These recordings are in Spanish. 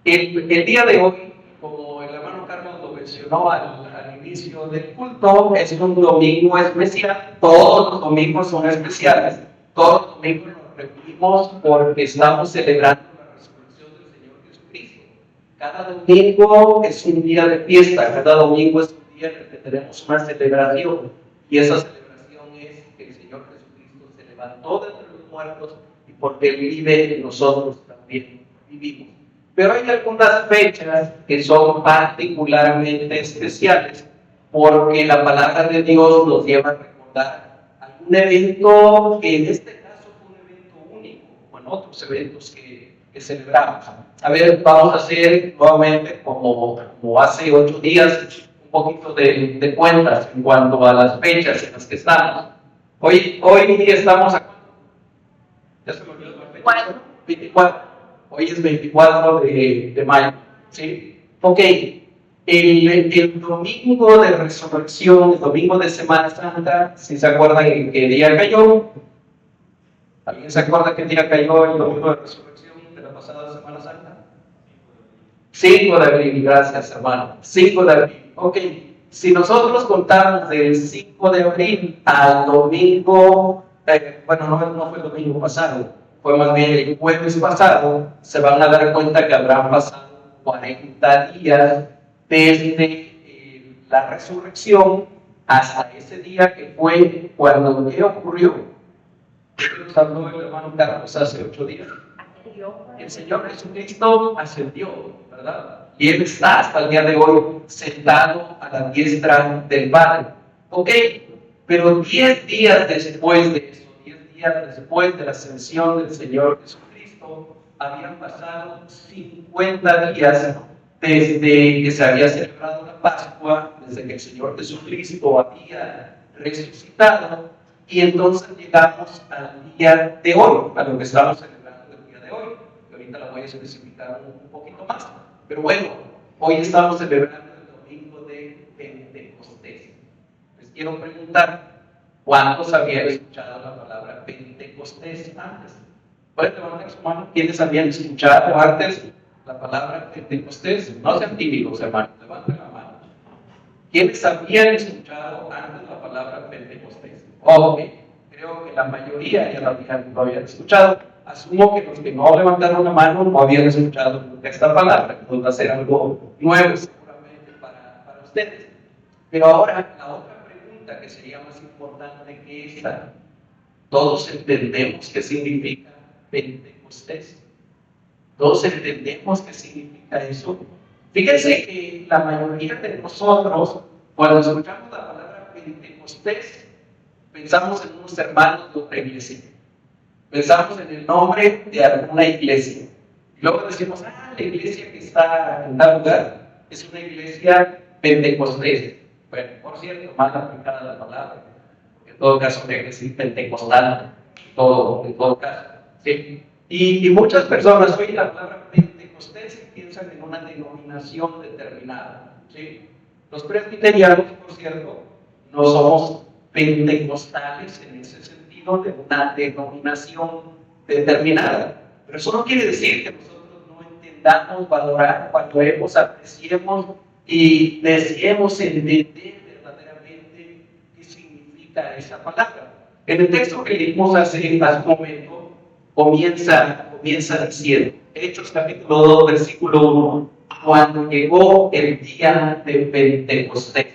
El día de hoy, como el hermano Carlos lo mencionó al inicio del culto, es un domingo especial. Todos los domingos son especiales. Todos los domingos nos reunimos porque estamos celebrando la resurrección del Señor Jesucristo. Cada domingo es un día de fiesta, cada domingo es un día en el que tenemos una celebración. Y esa celebración es que el Señor Jesucristo se levantó de entre los muertos y porque Él vive, nosotros también vivimos. Pero hay algunas fechas que son particularmente especiales porque la palabra de Dios nos lleva a recordar algún evento que en este caso fue un evento único, como en otros eventos que celebramos. A ver, vamos a hacer nuevamente como hace 8 días un poquito de cuentas en cuanto a las fechas en las que estamos. Hoy estamos a... Ya se me olvidó la fecha. 24. Hoy es 24 de mayo, ¿sí? Ok, el domingo de resurrección, el domingo de Semana Santa, si se acuerdan en qué día cayó. ¿Alguien se acuerda qué día cayó el domingo de resurrección de la pasada Semana Santa? 5 de abril, gracias hermano. 5 de abril, ok. Si nosotros contamos del 5 de abril al domingo, bueno, no fue el domingo pasado, fue más bien el jueves pasado, se van a dar cuenta que habrán pasado 40 días desde la resurrección hasta ese día que fue cuando ¿qué ocurrió? Nos habló el hermano Carlos hace 8 días. El Señor Jesucristo ascendió, ¿verdad? Y Él está hasta el día de hoy sentado a la diestra del Padre. ¿Ok? Pero 10 días después de eso, 10 días después de la ascensión del Señor Jesucristo, habían pasado 50 días desde que se había celebrado la Pascua, desde que el Señor Jesucristo había resucitado, y entonces llegamos al día de hoy, a lo que estamos celebrando el día de hoy, que ahorita la voy a especificar un poquito más. Pero bueno, hoy estamos celebrando el domingo de Pentecostés. Les quiero preguntar, ¿cuántos habían escuchado la palabra Pentecostés antes? ¿Pueden levantar su mano? ¿Quiénes habían escuchado antes la palabra Pentecostés? No sean tímidos, hermanos, levanten la mano. ¿Quiénes habían escuchado antes la palabra Pentecostés? Ok, creo que la mayoría ya lo habían escuchado. Asumo que los que no levantaron la mano no habían escuchado nunca esta palabra, entonces va a ser algo nuevo seguramente para ustedes. Pero ahora, la otra pregunta que sería más importante que esta, todos entendemos qué significa Pentecostés. Todos entendemos qué significa eso. Fíjense que la mayoría de nosotros, cuando escuchamos la palabra Pentecostés, pensamos en unos hermanos de una iglesia. Pensamos en el nombre de alguna iglesia. Y luego decimos, la iglesia que está en tal lugar es una iglesia Pentecostés. Bueno, por cierto, mal aplicada la palabra. En todo caso, hay que decir pentecostal, en todo caso. ¿Sí? Y muchas personas oyen la palabra Pentecostés y piensan en una denominación determinada. ¿Sí? Los presbiterianos, por cierto, no somos pentecostales en ese sentido de una denominación determinada. Pero eso no quiere decir que nosotros no entendamos, valorar, valoremos, apreciemos y deseemos entender verdaderamente qué significa esa palabra. En el texto que leímos hace un momento, comienza diciendo, Hechos capítulo 2, versículo 1, cuando llegó el día de Pentecostés.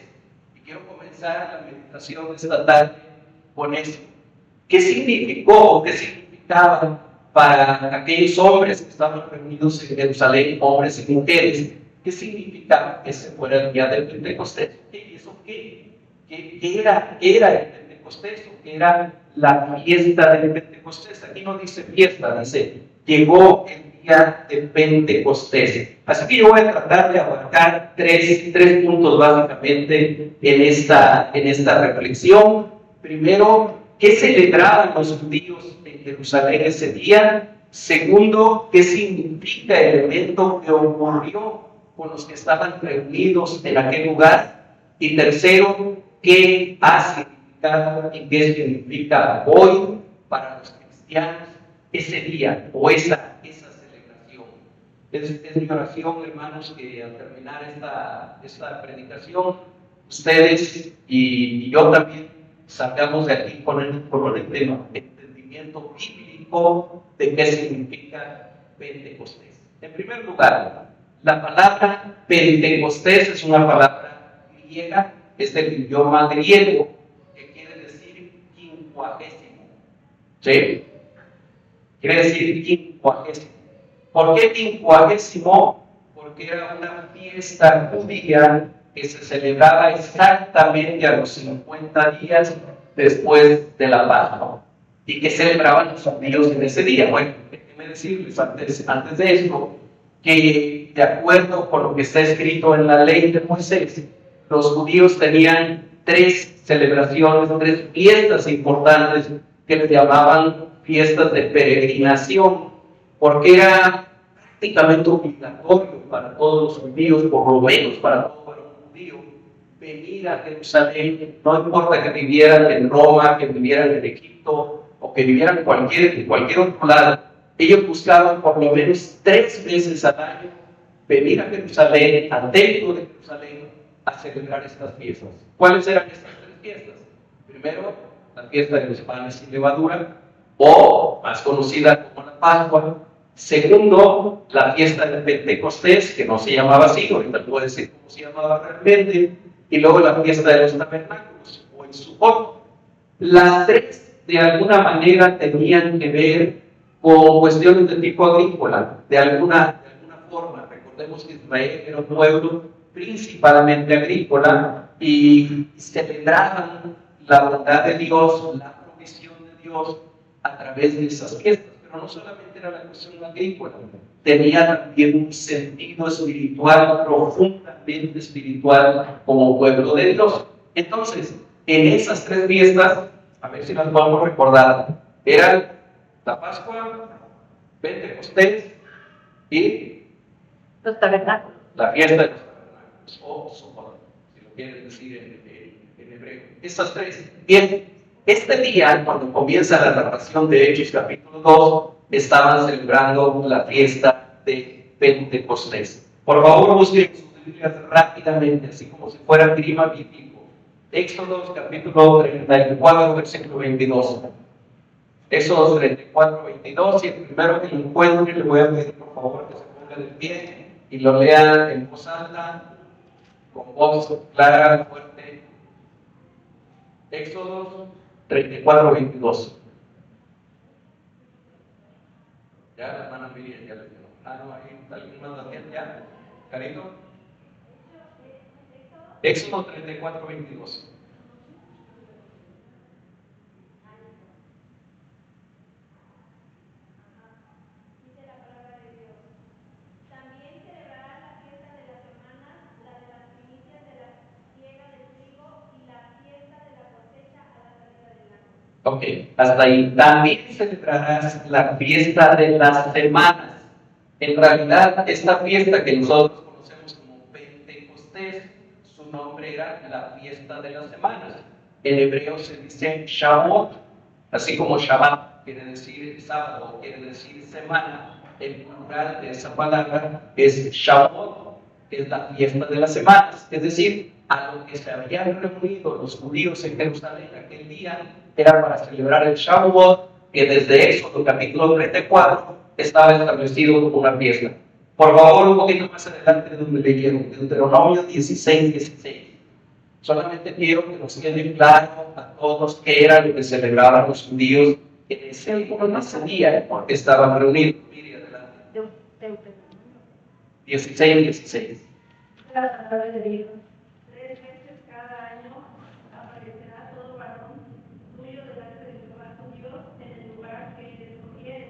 Y quiero comenzar la meditación de esta tarde con eso. ¿Qué significó o qué significaba para aquellos hombres que estaban reunidos en Jerusalén, hombres y mujeres? ¿Qué significaba que ese fuera el día del Pentecostés? ¿Y eso qué? ¿Qué era el Pentecostés? ¿O qué era la fiesta del Pentecostés? Aquí no dice fiesta, dice llegó el día de Pentecostés. Así que yo voy a tratar de abarcar tres puntos básicamente en esta reflexión. Primero, ¿qué celebraban los judíos en Jerusalén ese día? Segundo, ¿qué significa el evento que ocurrió con los que estaban reunidos en aquel lugar? Y tercero, ¿qué ha significado y qué significa hoy para los cristianos ese día o esa celebración? Es mi oración, hermanos, que al terminar esta predicación, ustedes y yo también salgamos de aquí con el entendimiento bíblico de qué significa Pentecostés. En primer lugar, la palabra Pentecostés es una palabra griega, es del idioma griego, que quiere decir quincuagésimo. ¿Sí? Quiere decir quincuagésimo. ¿Por qué quincuagésimo? Porque era una fiesta judía que se celebraba exactamente a los 50 días después de la Pascua y que celebraban los judíos en ese día. Bueno, déjenme decirles antes de esto que de acuerdo con lo que está escrito en la ley de Moisés, los judíos tenían tres celebraciones, tres fiestas importantes que les llamaban fiestas de peregrinación, porque era prácticamente obligatorio para todos los judíos, por lo menos para todo el judío, venir a Jerusalén, no importa que vivieran en Roma, que vivieran en Egipto o que vivieran en cualquier otro lado. Ellos buscaban por lo menos 3 veces al año venir a Jerusalén, al templo de Jerusalén, a celebrar estas fiestas. ¿Cuáles eran estas 3 fiestas? Primero, la fiesta de los panes sin levadura, o más conocida como la Pascua. Segundo, la fiesta de Pentecostés, que no se llamaba así, ahorita puedo decir cómo se llamaba realmente. Y luego la fiesta de los tabernáculos, o el Sukkot. Las 3, de alguna manera, tenían que ver con cuestiones de tipo agrícola, de alguna forma. Recordemos que Israel era un pueblo principalmente agrícola y celebraban la bondad de Dios, la provisión de Dios a través de esas fiestas. Pero no solamente era la cuestión agrícola, tenía también un sentido espiritual, profundamente espiritual, como pueblo de Dios. Entonces, en esas 3 fiestas, a ver si las podemos recordar, eran la Pascua, Pentecostés y los tabernáculos. La fiesta de los tabernáculos, o Sukkot, si lo quieren decir en hebreo. Estas 3. Bien, este día, cuando comienza la narración de Hechos capítulo 2, estaban celebrando la fiesta de Pentecostés. Por favor, busquen sus Biblias rápidamente, así como si fuera grima bíblico. Éxodo capítulo 34, versículo 22. Éxodo 34, 22, y el primero que lo encuentre le voy a pedir por favor que se ponga de pie y lo lea en voz alta, con voz clara, fuerte. Éxodo 34, 22. Ya, la hermana Miriam ya le dio. No, ahí alguien más también, ya. Carito. Éxodo 34, 22. Ok, hasta ahí. También celebrarás la fiesta de las semanas. En realidad, esta fiesta que nosotros conocemos como Pentecostés, su nombre era la fiesta de las semanas. En hebreo se dice Shavuot, así como Shabbat quiere decir sábado, quiere decir semana. El plural de esa palabra es Shavuot, que es la fiesta de las semanas. Es decir, a lo que se habían reunido los judíos en Jerusalén aquel día era para celebrar el Shavuot, que desde Éxodo capítulo 34 estaba establecido como una fiesta. Por favor, un poquito más adelante de donde leyeron, Deuteronomio 16, 16. Solamente quiero que nos quede claro a todos qué era lo que celebraban los judíos en ese día, porque estaban reunidos. Mire, adelante. 16, 16. La palabra de Dios. 3 veces cada año aparecerá todo varón tuyo delante de Jehová tu Dios en el lugar que él escogiere,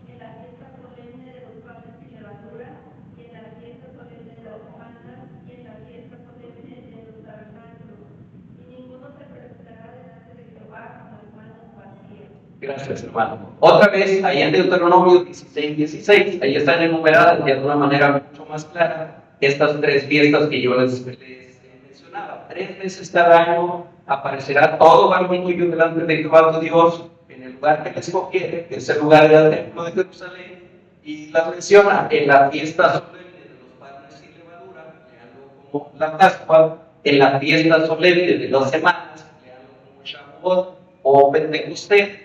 en la fiesta solemne de los panes sin levadura, y en la fiesta solemne de las semanas, y en la fiesta solemne de los tabernáculos. Y ninguno se presentará delante de Jehová con las manos vacías. Gracias, hermano. Otra vez, ahí en Deuteronomio 16, 16, ahí están enumeradas de una manera mucho más clara estas 3 fiestas que yo les mencionaba. 3 veces cada año aparecerá todo varón tuyo delante de Jehová tu Dios en el lugar que les escogiere, que es el lugar del templo de Jerusalén, Y la menciona en la fiesta solemne de los panes sin levadura, leanlo como la Pascua, en la fiesta solemne de 2 semanas, leanlo como Shavuot o Pentecostés,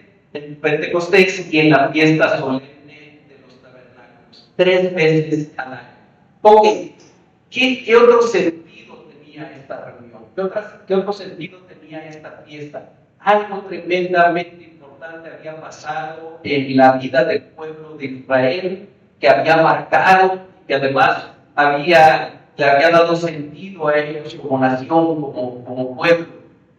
y en la fiesta solemne de los tabernáculos, 3 veces al año. Ok, ¿qué otro sentido tenía esta reunión? ¿Qué otro sentido tenía esta fiesta? Algo tremendamente importante había pasado en la vida del pueblo de Israel, que había marcado, que además le había dado sentido a ellos como nación, como pueblo.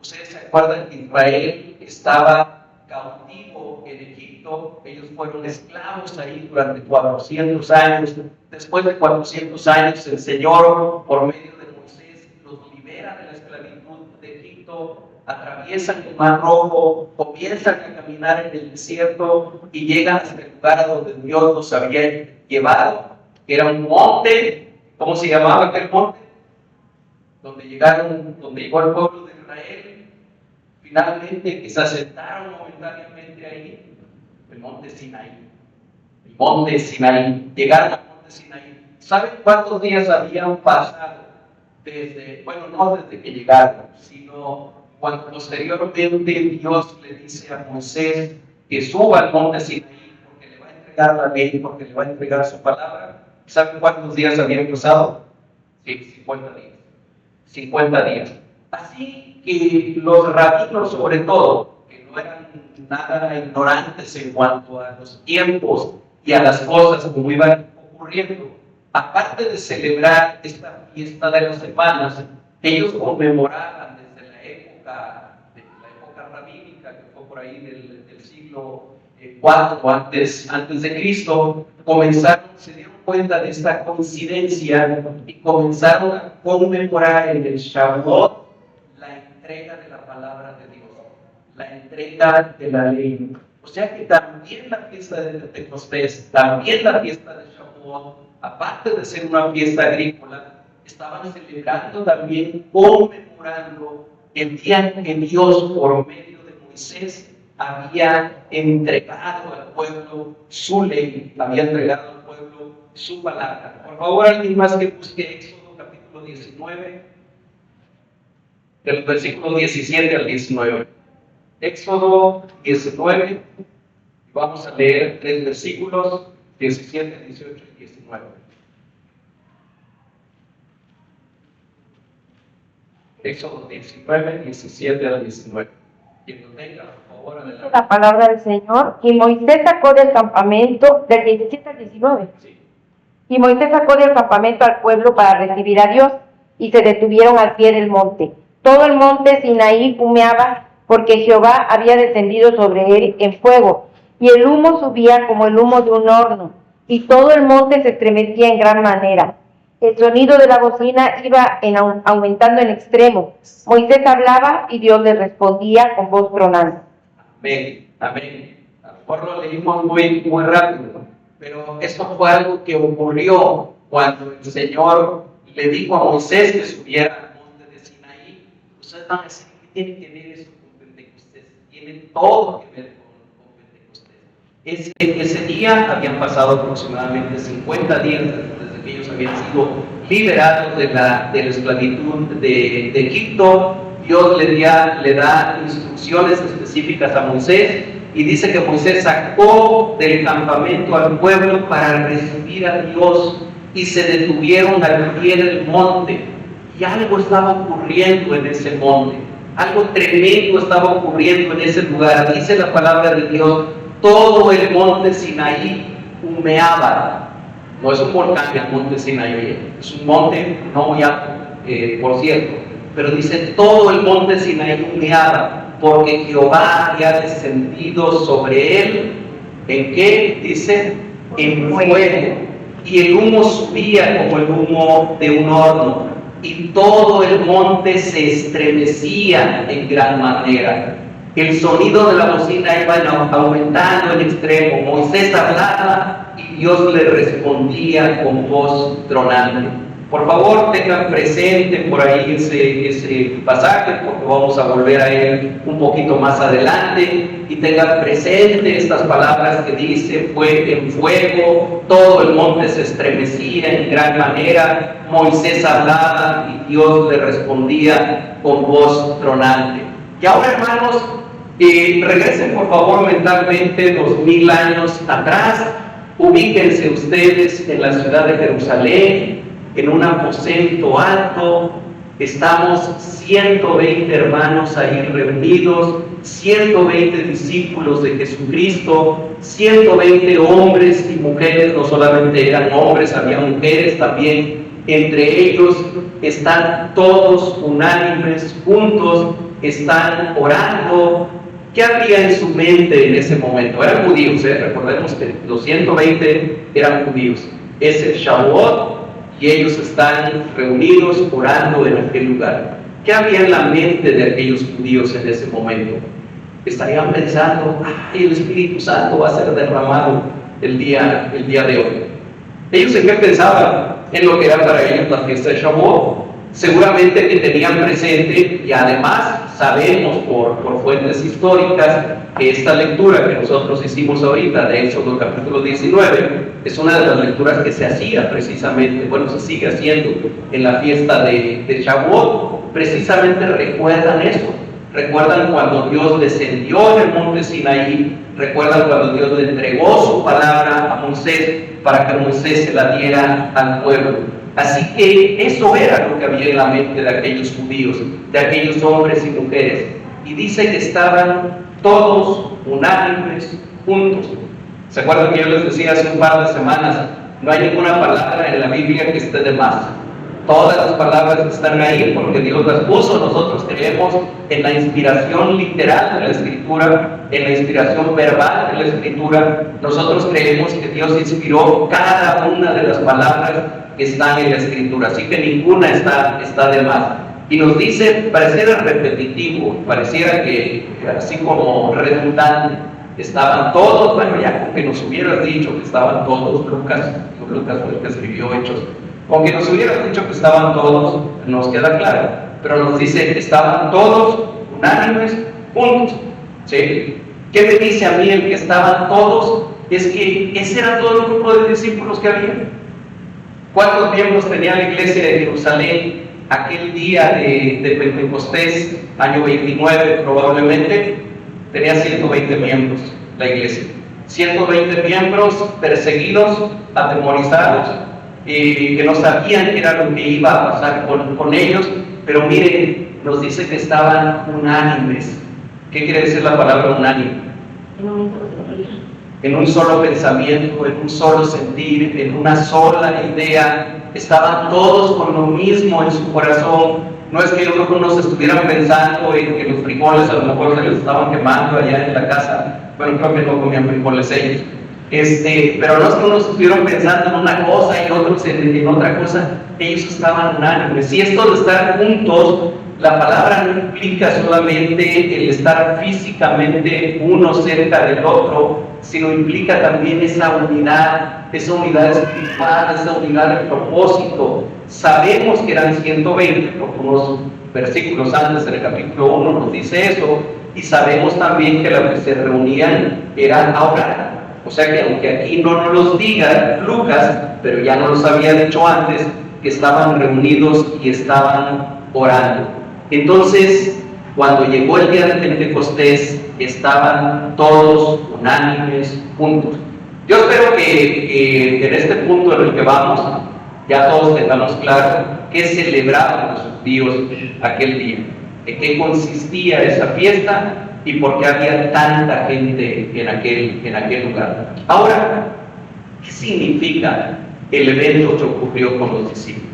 Ustedes se acuerdan que Israel estaba cautivo en Egipto, ellos fueron esclavos ahí durante 400 años. Después de 400 años, el Señor, por medio de Moisés, los libera de la esclavitud de Egipto, atraviesan el Mar Rojo, comienzan a caminar en el desierto y llegan hasta el lugar a donde Dios los había llevado, que era un monte. ¿Cómo se llamaba aquel monte? Donde llegó el pueblo de Israel, finalmente, que se asentaron momentáneamente ahí, el monte Sinaí. El monte Sinaí. Llegaron al monte Sinaí. ¿Saben cuántos días habían pasado? No desde que llegaron, sino cuando posteriormente Dios le dice a Moisés que suba al monte Sinaí porque le va a entregar la ley, porque le va a entregar su palabra. ¿Saben cuántos días habían pasado? Sí, 50 días. 50 días. Así que los rabinos, sobre todo, que no eran nada ignorantes en cuanto a los tiempos y a las cosas como iban ocurriendo, aparte de celebrar esta fiesta de las semanas, ellos conmemoraban desde la época rabínica, que fue por ahí del siglo IV antes de Cristo, se dieron cuenta de esta coincidencia y comenzaron a conmemorar en el Shavuot la entrega de la palabra de Dios, la entrega de la ley. O sea que también la fiesta de Pentecostés, también la fiesta de Shavuot, aparte de ser una fiesta agrícola, estaban celebrando también, conmemorando el día en que Dios, por medio de Moisés, había entregado al pueblo su ley, había entregado al pueblo su palabra. Por favor, alguien más que busque Éxodo capítulo 19, del versículo 17 al 19. Éxodo 19, vamos a leer 3 versículos, 17, 18 y 19. Éxodo 19, 17 al 19. Quien lo tenga, por favor, adelante. La palabra del Señor. Y Moisés sacó del campamento, del 17 al 19. Sí. Y Moisés sacó del campamento al pueblo para recibir a Dios, y se detuvieron al pie del monte. Todo el monte Sinaí humeaba, porque Jehová había descendido sobre él en fuego, y el humo subía como el humo de un horno, y todo el monte se estremecía en gran manera. El sonido de la bocina iba aumentando en extremo. Moisés hablaba y Dios le respondía con voz tronante. Amén, amén. A lo mejor lo leímos muy rápido, pero esto fue algo que ocurrió cuando el Señor le dijo a Moisés que subiera al monte de Sinaí. Ustedes van a decir, ¿qué tiene que ver eso con Pentecostés? Tiene todo que ver con Pentecostés. Ese día habían pasado aproximadamente 50 días desde que ellos habían sido liberados de la esclavitud de Egipto. Dios le da instrucciones específicas a Moisés y dice que Moisés sacó del campamento al pueblo para recibir a Dios y se detuvieron al pie del monte. Y algo estaba ocurriendo en ese monte, algo tremendo estaba ocurriendo en ese lugar. Dice la palabra de Dios, todo el monte Sinaí humeaba. No es un volcán el monte Sinaí, es un monte no muy alto, por cierto. Pero dice, todo el monte Sinaí humeaba, porque Jehová había descendido sobre él. ¿En qué? Dice, en fuego. Y el humo subía como el humo de un horno. Y todo el monte se estremecía en gran manera. El sonido de la bocina iba aumentando en extremo. Moisés hablaba y Dios le respondía con voz tronante. Por favor, tengan presente por ahí ese pasaje, porque vamos a volver a él un poquito más adelante, y tengan presente estas palabras que dice: fue en fuego, todo el monte se estremecía en gran manera, Moisés hablaba y Dios le respondía con voz tronante. Y ahora, hermanos, regresen por favor mentalmente 2000 años atrás, ubíquense ustedes en la ciudad de Jerusalén, en un aposento alto. Estamos 120 hermanos ahí reunidos, 120 discípulos de Jesucristo, 120 hombres y mujeres. No solamente eran hombres, había mujeres también entre ellos. Están todos unánimes, juntos, están orando. ¿Qué había en su mente en ese momento? Eran judíos, recordemos que los 120 eran judíos. Es el Shavuot y ellos están reunidos orando en aquel lugar. ¿Qué había en la mente de aquellos judíos en ese momento? Estarían pensando: el Espíritu Santo va a ser derramado el día de hoy. ¿Ellos en qué pensaban? En lo que era para ellos la fiesta de Shavuot. Seguramente que tenían presente, y además sabemos por fuentes históricas, que esta lectura que nosotros hicimos ahorita de Éxodo capítulo 19 es una de las lecturas que se hacía precisamente, se sigue haciendo en la fiesta de Shavuot. Precisamente recuerdan eso, recuerdan cuando Dios descendió en el monte Sinaí, recuerdan cuando Dios le entregó su palabra a Moisés para que Moisés se la diera al pueblo. Así que eso era lo que había en la mente de aquellos judíos, de aquellos hombres y mujeres. Y dice que estaban todos unánimes, juntos. ¿Se acuerdan que yo les decía hace un par de semanas? No hay ninguna palabra en la Biblia que esté de más. Todas las palabras están ahí porque Dios las puso. Nosotros creemos en la inspiración literal de la Escritura, en la inspiración verbal de la Escritura. Nosotros creemos que Dios inspiró cada una de las palabras que están en la Escritura, así que ninguna está de más. Y nos dice, pareciera repetitivo, pareciera que así como redundante, estaban todos. Ya con que nos hubieras dicho que estaban todos, Lucas fue el que escribió Hechos, con que nos hubieras dicho que estaban todos, nos queda claro, pero nos dice que estaban todos unánimes, juntos. ¿Sí? ¿Qué me dice a mí el que estaban todos? Es que ese era todo el grupo de discípulos que había. ¿Cuántos miembros tenía la iglesia de Jerusalén aquel día de Pentecostés, año 29 probablemente? Tenía 120 miembros la iglesia. 120 miembros perseguidos, atemorizados, que no sabían qué era lo que iba a pasar con ellos, pero miren, nos dice que estaban unánimes. ¿Qué quiere decir la palabra unánime? En un solo pensamiento, en un solo sentir, en una sola idea. Estaban todos con lo mismo en su corazón. No es que unos estuvieran pensando en que los frijoles a lo mejor se les estaban quemando allá en la casa. Bueno, creo que no comían frijoles ellos. Pero no es que unos estuvieran pensando en una cosa y otros en otra cosa. Ellos estaban unánimes. Y esto de estar juntos, la palabra no implica solamente el estar físicamente uno cerca del otro, sino implica también esa unidad espiritual, esa unidad de propósito. Sabemos que eran 120, porque unos versículos antes en el capítulo 1 nos dice eso, y sabemos también que los que se reunían eran a orar. O sea que aunque aquí no nos los diga Lucas, pero ya nos los había dicho antes, que estaban reunidos y estaban orando. Entonces, cuando llegó el día de Pentecostés, estaban todos unánimes, juntos. Yo espero que en este punto en el que vamos, ya todos tengamos claro qué celebraban los judíos aquel día, en qué consistía esa fiesta y por qué había tanta gente en aquel lugar. Ahora, ¿qué significa el evento que ocurrió con los discípulos?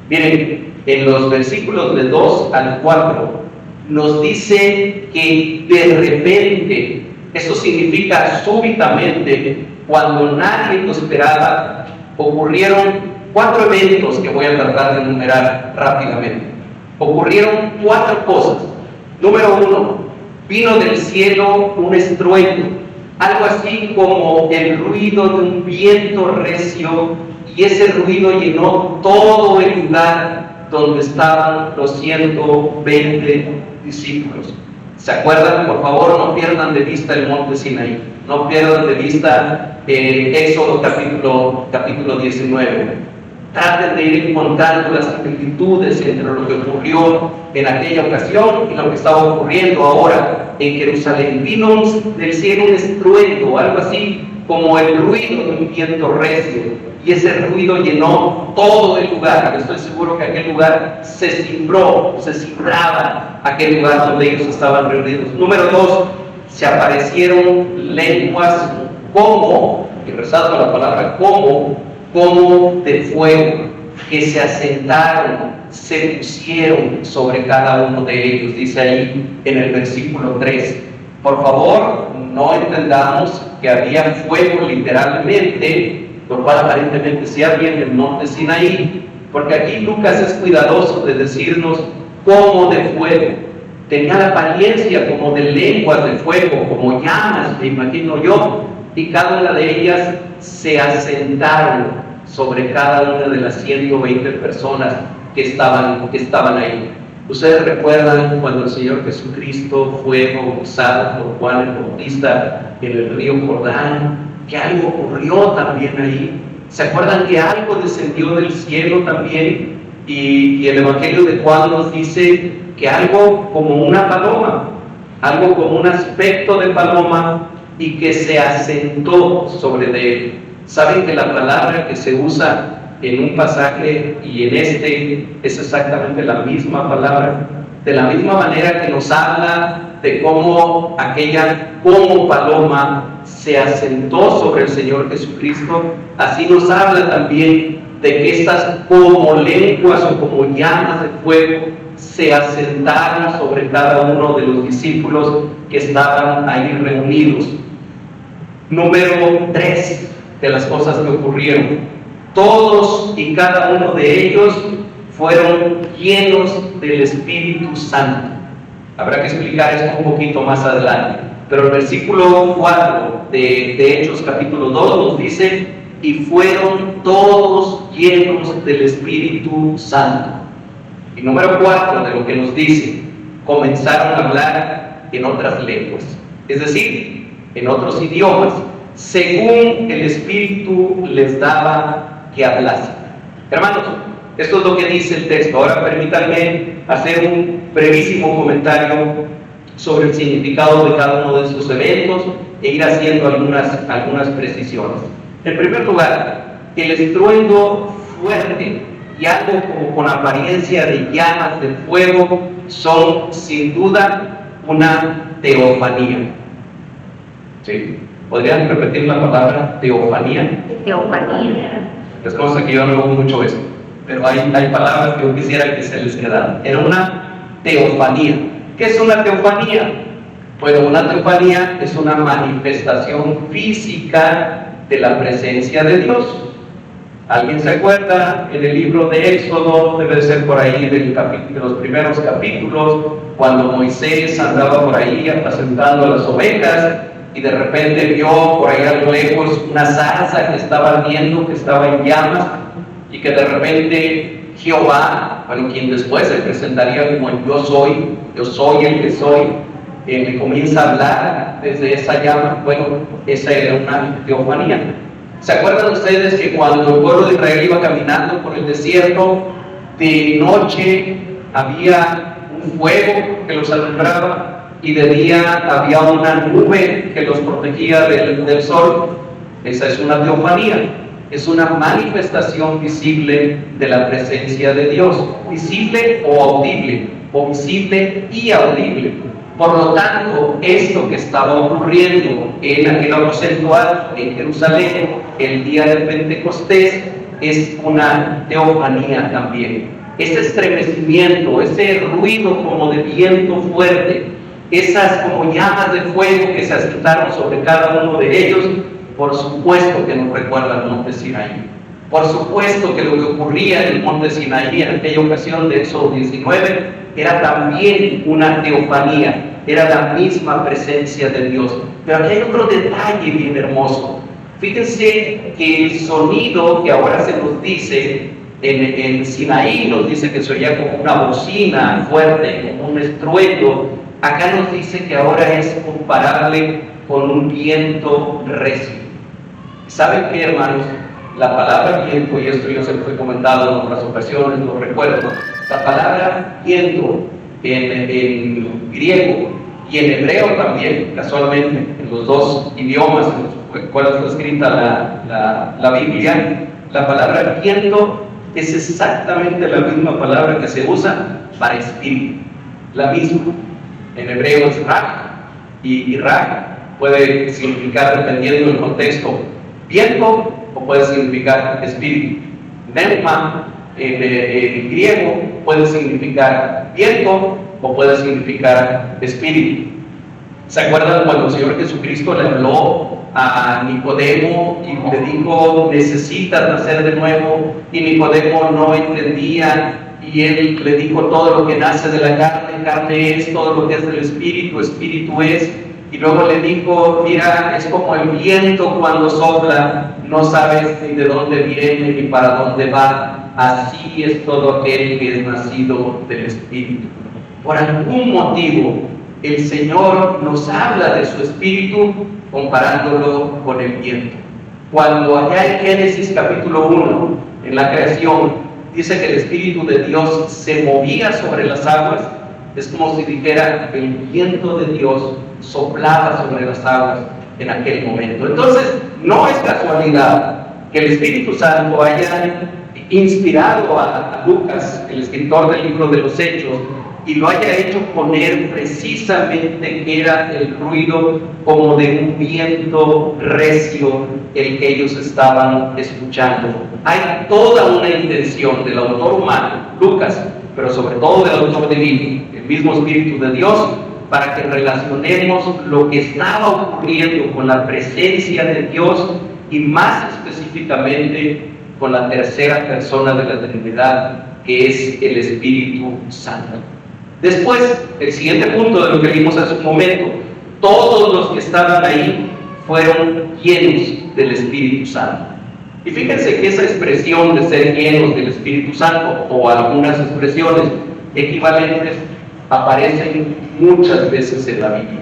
Miren, en los versículos de 2 al 4 nos dice que de repente, eso significa súbitamente, cuando nadie lo esperaba, ocurrieron 4 eventos que voy a tratar de enumerar rápidamente. Ocurrieron 4 cosas. Número 1, vino del cielo un estruendo, algo así como el ruido de un viento recio y ese ruido llenó todo el lugar donde estaban los 120 discípulos. ¿Se acuerdan? Por favor, no pierdan de vista el monte Sinaí, no pierdan de vista Éxodo capítulo 19. Traten de ir encontrando las similitudes entre lo que ocurrió en aquella ocasión y lo que estaba ocurriendo ahora en Jerusalén. Vino del cielo un estruendo, algo así como el ruido de un viento recio, y ese ruido llenó todo el lugar. Estoy seguro que aquel lugar se cimbraba aquel lugar donde ellos estaban reunidos. Número 2, se aparecieron lenguas como, y resalto la palabra como de fuego, que se asentaron, se pusieron sobre cada uno de ellos. Dice ahí en el versículo 3. Por favor, no entendamos que había fuego literalmente, lo cual aparentemente sí había en el monte Sinaí, porque aquí Lucas es cuidadoso de decirnos como de fuego. Tenía la apariencia como de lenguas de fuego, como llamas, me imagino yo, y cada una de ellas se asentaron sobre cada una de las 120 personas que estaban ahí. Ustedes recuerdan cuando el Señor Jesucristo fue bautizado por Juan el Bautista en el río Jordán, que algo ocurrió también ahí. ¿Se acuerdan que algo descendió del cielo también? Y el Evangelio de Juan nos dice que algo como una paloma, algo como un aspecto de paloma, y que se asentó sobre de él. ¿Saben que la palabra que se usa en un pasaje y en este es exactamente la misma palabra? De la misma manera que nos habla de cómo aquella como paloma se asentó sobre el Señor Jesucristo, así nos habla también de que estas como lenguas o como llamas de fuego se asentaron sobre cada uno de los discípulos que estaban ahí reunidos. Número 3 de las cosas que ocurrieron: todos y cada uno de ellos fueron llenos del Espíritu Santo. Habrá que explicar esto un poquito más adelante, pero el versículo 4 de Hechos capítulo 2 nos dice: y fueron todos llenos del Espíritu Santo. Y número 4 de lo que nos dice: comenzaron a hablar en otras lenguas, es decir, en otros idiomas, según el Espíritu les daba que hablasen. Hermanos, esto es lo que dice el texto. Ahora permítanme hacer un brevísimo comentario sobre el significado de cada uno de estos eventos e ir haciendo algunas precisiones. En primer lugar, el estruendo fuerte y algo como con apariencia de llamas de fuego son sin duda una teofanía. ¿Sí? ¿Podrían repetir la palabra teofanía? Teofanía. Les consta que yo no hago mucho eso, pero hay palabras que yo quisiera que se les quedaran. Era una teofanía. ¿Qué es una teofanía? Bueno, una teofanía es una manifestación física de la presencia de Dios. ¿Alguien se acuerda? En el libro de Éxodo, debe ser por ahí de los primeros capítulos, cuando Moisés andaba por ahí apacentando las ovejas, y de repente vio por ahí a lo lejos una zarza que estaba ardiendo, que estaba en llamas, y que de repente Jehová, bueno, quien después se presentaría como el yo soy el que soy, le comienza a hablar desde esa llama. Bueno, esa era una teofanía. ¿Se acuerdan ustedes que cuando el pueblo de Israel iba caminando por el desierto, de noche había un fuego que los alumbraba y de día había una nube que los protegía del sol? Esa es una teofanía, es una manifestación visible de la presencia de Dios, visible o audible, o visible y audible. Por lo tanto, esto que estaba ocurriendo en aquel aposento alto en Jerusalén el día de Pentecostés es una teofanía también. Ese estremecimiento, ese ruido como de viento fuerte, esas como llamas de fuego que se asentaron sobre cada uno de ellos, por supuesto que nos recuerda al monte Sinaí. Por supuesto que lo que ocurría en el monte Sinaí en aquella ocasión de Éxodo 19 era también una teofanía, era la misma presencia de Dios. Pero aquí hay otro detalle bien hermoso. Fíjense que el sonido que ahora se nos dice en Sinaí, nos dice que se oía como una bocina fuerte, como un estruendo. Acá nos dice que ahora es comparable con un viento recio. ¿Saben qué, hermanos? La palabra viento, y esto yo se lo he comentado en otras ocasiones, lo recuerdo, la palabra viento en griego y en hebreo también, casualmente, en los dos idiomas en los cuales está escrita la Biblia, la palabra viento es exactamente la misma palabra que se usa para espíritu, la misma. En hebreo es ra, y ra puede significar, dependiendo del contexto, viento o puede significar espíritu. Pneuma en griego puede significar viento o puede significar espíritu. ¿Se acuerdan cuando el Señor Jesucristo le habló a Nicodemo y le dijo, necesitas nacer de nuevo? Y Nicodemo no entendía, y él le dijo, todo lo que nace de la carne, carne es; todo lo que es del espíritu, espíritu es. Y luego le dijo, mira, es como el viento cuando sopla, no sabes ni de dónde viene ni para dónde va. Así es todo aquel que es nacido del espíritu. Por algún motivo, el Señor nos habla de su espíritu comparándolo con el viento. Cuando allá en Génesis capítulo 1, en la creación, dice que el Espíritu de Dios se movía sobre las aguas, es como si dijera, el viento de Dios soplaba sobre las aguas en aquel momento. Entonces, no es casualidad que el Espíritu Santo haya inspirado a Lucas, el escritor del libro de los Hechos, y lo haya hecho poner precisamente que era el ruido como de un viento recio el que ellos estaban escuchando. Hay toda una intención del autor humano, Lucas, pero sobre todo del autor divino, el mismo Espíritu de Dios, para que relacionemos lo que estaba ocurriendo con la presencia de Dios y más específicamente con la tercera persona de la Trinidad, que es el Espíritu Santo. Después, el siguiente punto de lo que vimos hace un momento, todos los que estaban ahí fueron llenos del Espíritu Santo. Y fíjense que esa expresión de ser llenos del Espíritu Santo, o algunas expresiones equivalentes, aparecen muchas veces en la Biblia.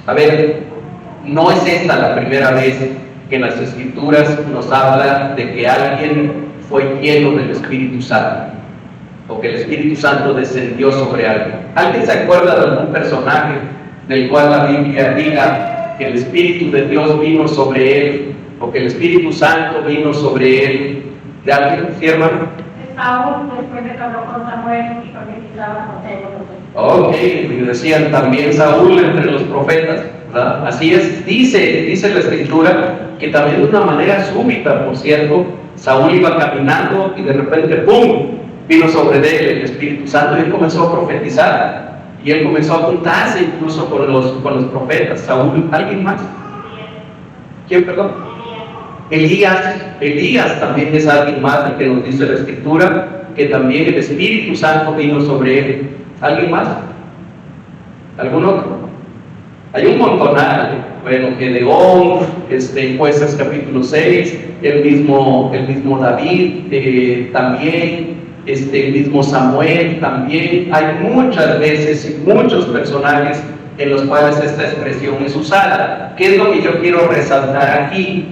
A ver, no es esta la primera vez que en las Escrituras nos habla de que alguien fue lleno del Espíritu Santo, o que el Espíritu Santo descendió sobre alguien. ¿Alguien se acuerda de algún personaje del cual la Biblia diga que el Espíritu de Dios vino sobre él, o que el Espíritu Santo vino sobre él? ¿De alguien? ¿Sí, hermano? Saúl, después de que habló con Samuel y profetizaba con él. Ok, y decían también Saúl entre los profetas, ¿verdad? Así es, dice la Escritura que también de una manera súbita, por cierto, Saúl iba caminando y de repente ¡pum!, vino sobre él el Espíritu Santo y él comenzó a profetizar, y él comenzó a juntarse incluso con los profetas. Saúl, ¿alguien más? ¿Quién, perdón? Elías también es alguien más del que nos dice la Escritura, que también el Espíritu Santo vino sobre él. ¿Alguien más? ¿Algún otro? Hay un montonal. Bueno, Gedeón, Jueces capítulo 6, el mismo David, también, el mismo Samuel, también. Hay muchas veces y muchos personajes en los cuales esta expresión es usada. ¿Qué es lo que yo quiero resaltar aquí?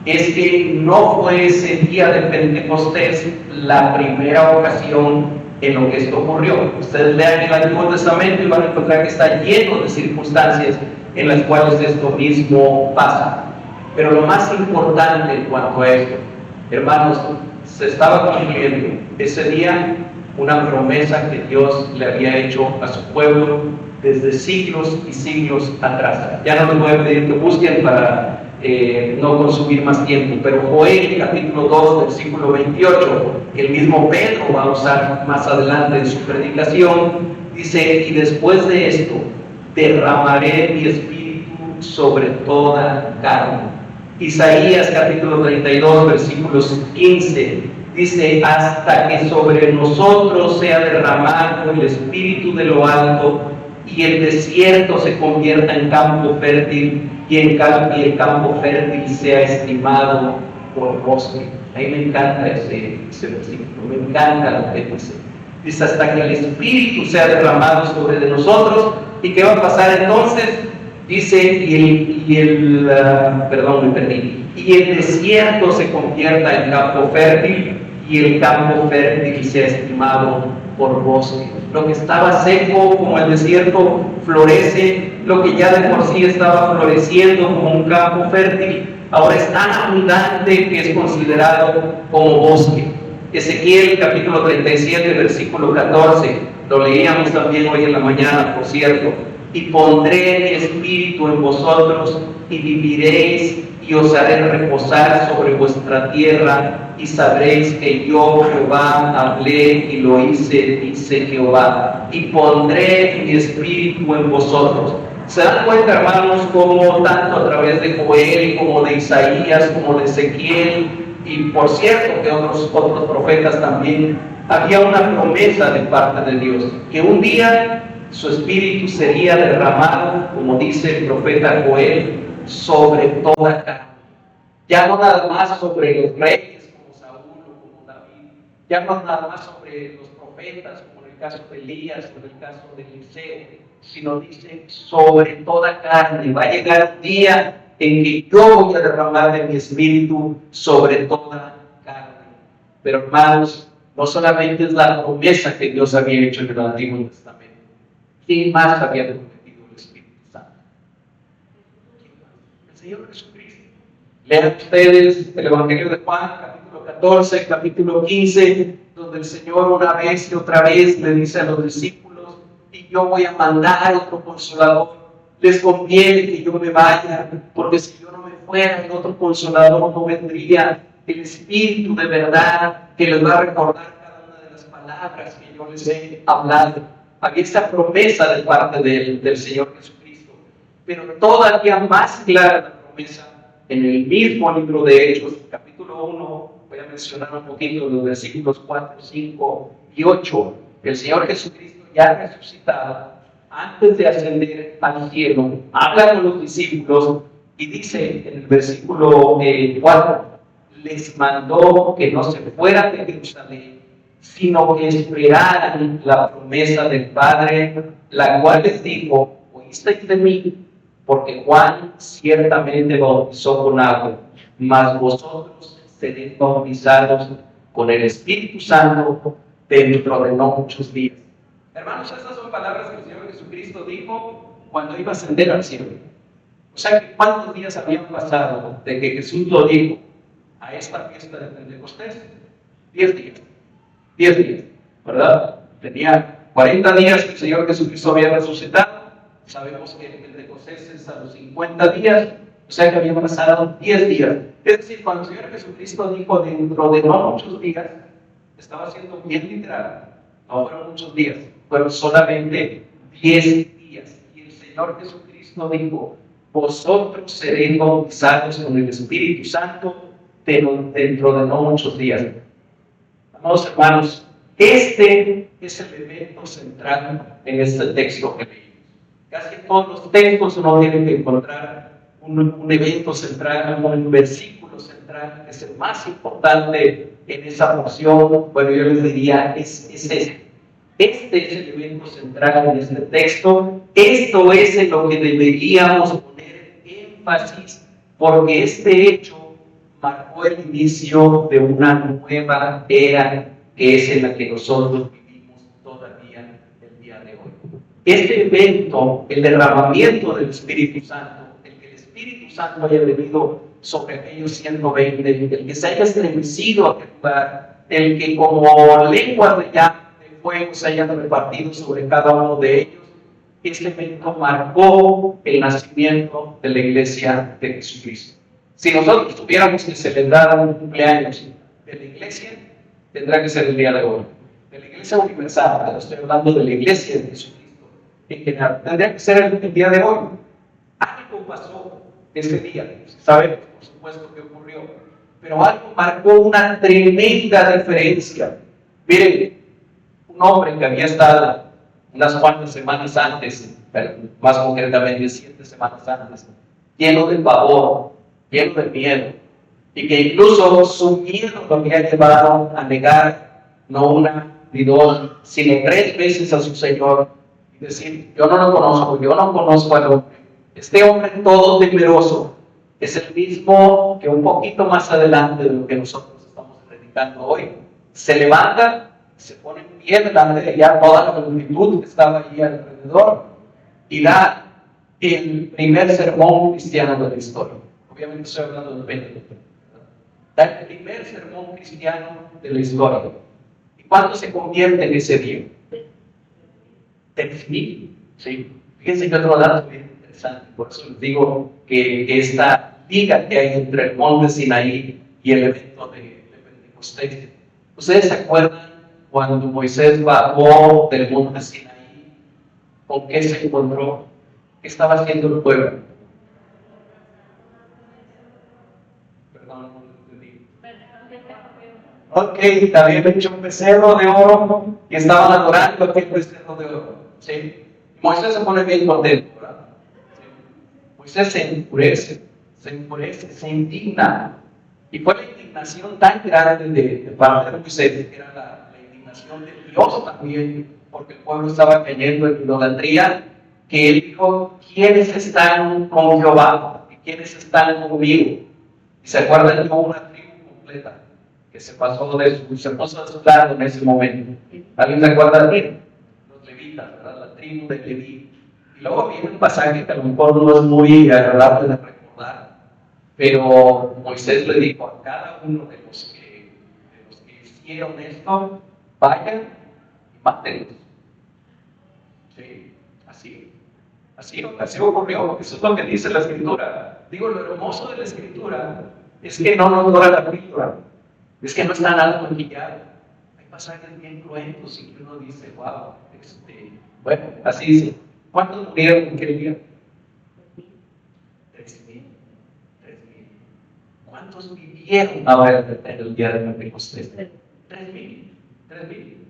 Es que no fue ese día de Pentecostés la primera ocasión en lo que esto ocurrió. Ustedes lean el Antiguo Testamento y van a encontrar que está lleno de circunstancias en las cuales esto mismo pasa. Pero lo más importante en cuanto a esto, hermanos, se estaba cumpliendo ese día una promesa que Dios le había hecho a su pueblo desde siglos y siglos atrás. Ya no les voy a pedir que busquen para no consumir más tiempo, pero Joel capítulo 2 versículo 28, que el mismo Pedro va a usar más adelante en su predicación, dice: y después de esto derramaré mi espíritu sobre toda carne. Isaías capítulo 32 versículos 15 dice: hasta que sobre nosotros sea derramado el espíritu de lo alto y el desierto se convierta en campo fértil y el campo fértil sea estimado por bosque. A mí me encanta ese versículo, me encanta lo que dice. Dice, hasta que el Espíritu sea derramado sobre de nosotros. ¿Y qué va a pasar entonces? Dice, y el desierto se convierta en campo fértil, y el campo fértil sea estimado por bosque. Lo que estaba seco como el desierto florece, lo que ya de por sí estaba floreciendo como un campo fértil, ahora es tan abundante que es considerado como bosque. Ezequiel capítulo 37, versículo 14, lo leíamos también hoy en la mañana, por cierto. Y pondré mi espíritu en vosotros, y viviréis, y os haré reposar sobre vuestra tierra, y sabréis que yo, Jehová, hablé y lo hice, dice Jehová. Y pondré mi espíritu en vosotros. ¿Se dan cuenta, hermanos, cómo tanto a través de Joel, como de Isaías, como de Ezequiel, y por cierto que otros profetas también, había una promesa de parte de Dios, que un día su espíritu sería derramado, como dice el profeta Joel, sobre toda carne. Ya no nada más sobre los reyes como Saúl o como David, ya no nada más sobre los profetas como en el caso de Elías o en el caso de Eliseo, sino dice sobre toda carne. Va a llegar un día en que yo voy a derramar de mi espíritu sobre toda carne. Pero hermanos, no solamente es la promesa que Dios había hecho en el Antiguo Testamento. ¿Quién más había prometido el Espíritu Santo? El Señor Jesucristo. Lean ustedes el Evangelio de Juan, capítulo 14, capítulo 15, donde el Señor una vez y otra vez le dice a los discípulos, y yo voy a mandar otro consolador. Les conviene que yo me vaya, porque si yo no me fuera, el otro consolador no vendría. El Espíritu de verdad que les va a recordar cada una de las palabras que yo les he hablado. Había esta promesa de parte del Señor Jesucristo, pero todavía más clara la promesa en el mismo libro de Hechos, capítulo 1, voy a mencionar un poquito los versículos 4, 5 y 8. El Señor Jesucristo ya resucitado, antes de ascender al cielo, habla con los discípulos y dice en el versículo 4, les mandó que no se fueran de Jerusalén, sino que esperaran la promesa del Padre, la cual les dijo, oísteis de mí, porque Juan ciertamente bautizó con agua, mas vosotros seréis bautizados con el Espíritu Santo dentro de no muchos días. Hermanos, estas son palabras que el Señor Jesucristo dijo cuando iba a ascender al cielo. O sea, que ¿cuántos días habían pasado de que Jesús lo dijo a esta fiesta de Pentecostés? 10 días. 10 días, ¿verdad? Tenía 40 días que el Señor Jesucristo había resucitado. Sabemos que el Pentecostés es a los 50 días, o sea que habían pasado 10 días. Es decir, cuando el Señor Jesucristo dijo dentro de no muchos días, estaba siendo bien literal. No fueron muchos días, fueron solamente 10 días. Y el Señor Jesucristo dijo, vosotros seréis bautizados con el Espíritu Santo dentro de no muchos días. Amados hermanos, este es el elemento central en este texto que leímos. Casi todos los textos uno tiene que encontrar un evento central, un versículo central, que es el más importante en esa porción. Bueno, yo les diría, es este. Este es el evento central en este texto. Esto es en lo que deberíamos poner énfasis, porque este hecho marcó el inicio de una nueva era, que es en la que nosotros vivimos todavía el día de hoy. Este evento, el derramamiento del Espíritu Santo, el que el Espíritu Santo haya venido sobre aquellos 120, el que se haya estremecido a aquel lugar, el que como lenguas de llama, de fuego, se hayan repartido sobre cada uno de ellos, este evento marcó el nacimiento de la iglesia de Jesucristo. Si nosotros tuviéramos que celebrar un cumpleaños de la iglesia, tendrá que ser el día de hoy. De la iglesia universal, pero estoy hablando de la iglesia de Jesucristo en general, tendría que ser el día de hoy. Algo pasó ese día, sabemos por supuesto que ocurrió, pero algo marcó una tremenda diferencia. Miren, un hombre que había estado unas cuantas semanas antes, más concretamente 7 semanas antes, lleno de pavor, lleno de miedo, y que incluso su miedo lo había llevado a negar no una ni dos, sino 3 veces a su Señor y decir: yo no lo conozco, yo no conozco al hombre. Este hombre todo temeroso es el mismo que un poquito más adelante de lo que nosotros estamos predicando hoy se levanta, se pone en pie delante de ella toda la multitud que estaba allí alrededor y da el primer sermón cristiano de la historia. Obviamente estoy hablando de Pedro. Da el primer sermón cristiano de la historia. ¿Y cuánto se convierte en ese día? 3,000. ¿Sí? Fíjense que otro dato bien interesante. Por eso les digo que esta liga que hay entre el monte Sinaí y el evento de Pentecostés. ¿Ustedes se acuerdan cuando Moisés bajó del monte Sinaí? ¿Con qué se encontró? ¿Qué estaba haciendo el pueblo? Perdón, no entendí. Ok, habían hecho un becerro de oro y estaban adorando aquel becerro de oro. ¿Sí? Moisés se pone bien contento, ¿verdad? ¿Sí? Moisés se enfurece, se indigna. Y fue la indignación tan grande de parte de Moisés, que era la indignación de Dios también, porque el pueblo estaba cayendo en idolatría, que él dijo: ¿quiénes están con Jehová? ¿Y quiénes están conmigo? Y se acuerdan de una tribu completa que se pasó de se puso a su lado en ese momento. ¿Alguien se acuerda de él? Los levitas, ¿verdad? La tribu de Leví. Y luego viene un pasaje que a lo mejor no es muy agradable de recordar, pero Moisés le dijo a cada uno de los que hicieron esto: vayan y mátenlos. Sí, así ocurrió. Eso es lo que dice la Escritura. Digo, lo hermoso de la Escritura es que no nos dura la película, es que no está nada maquillado. Hay pasajes bien cruentos y que uno dice: wow, bueno, así dice. ¿Cuántos murieron en aquel día? 3,000. ¿Cuántos vivieron ahora en el día de Pentecostés? 3,000.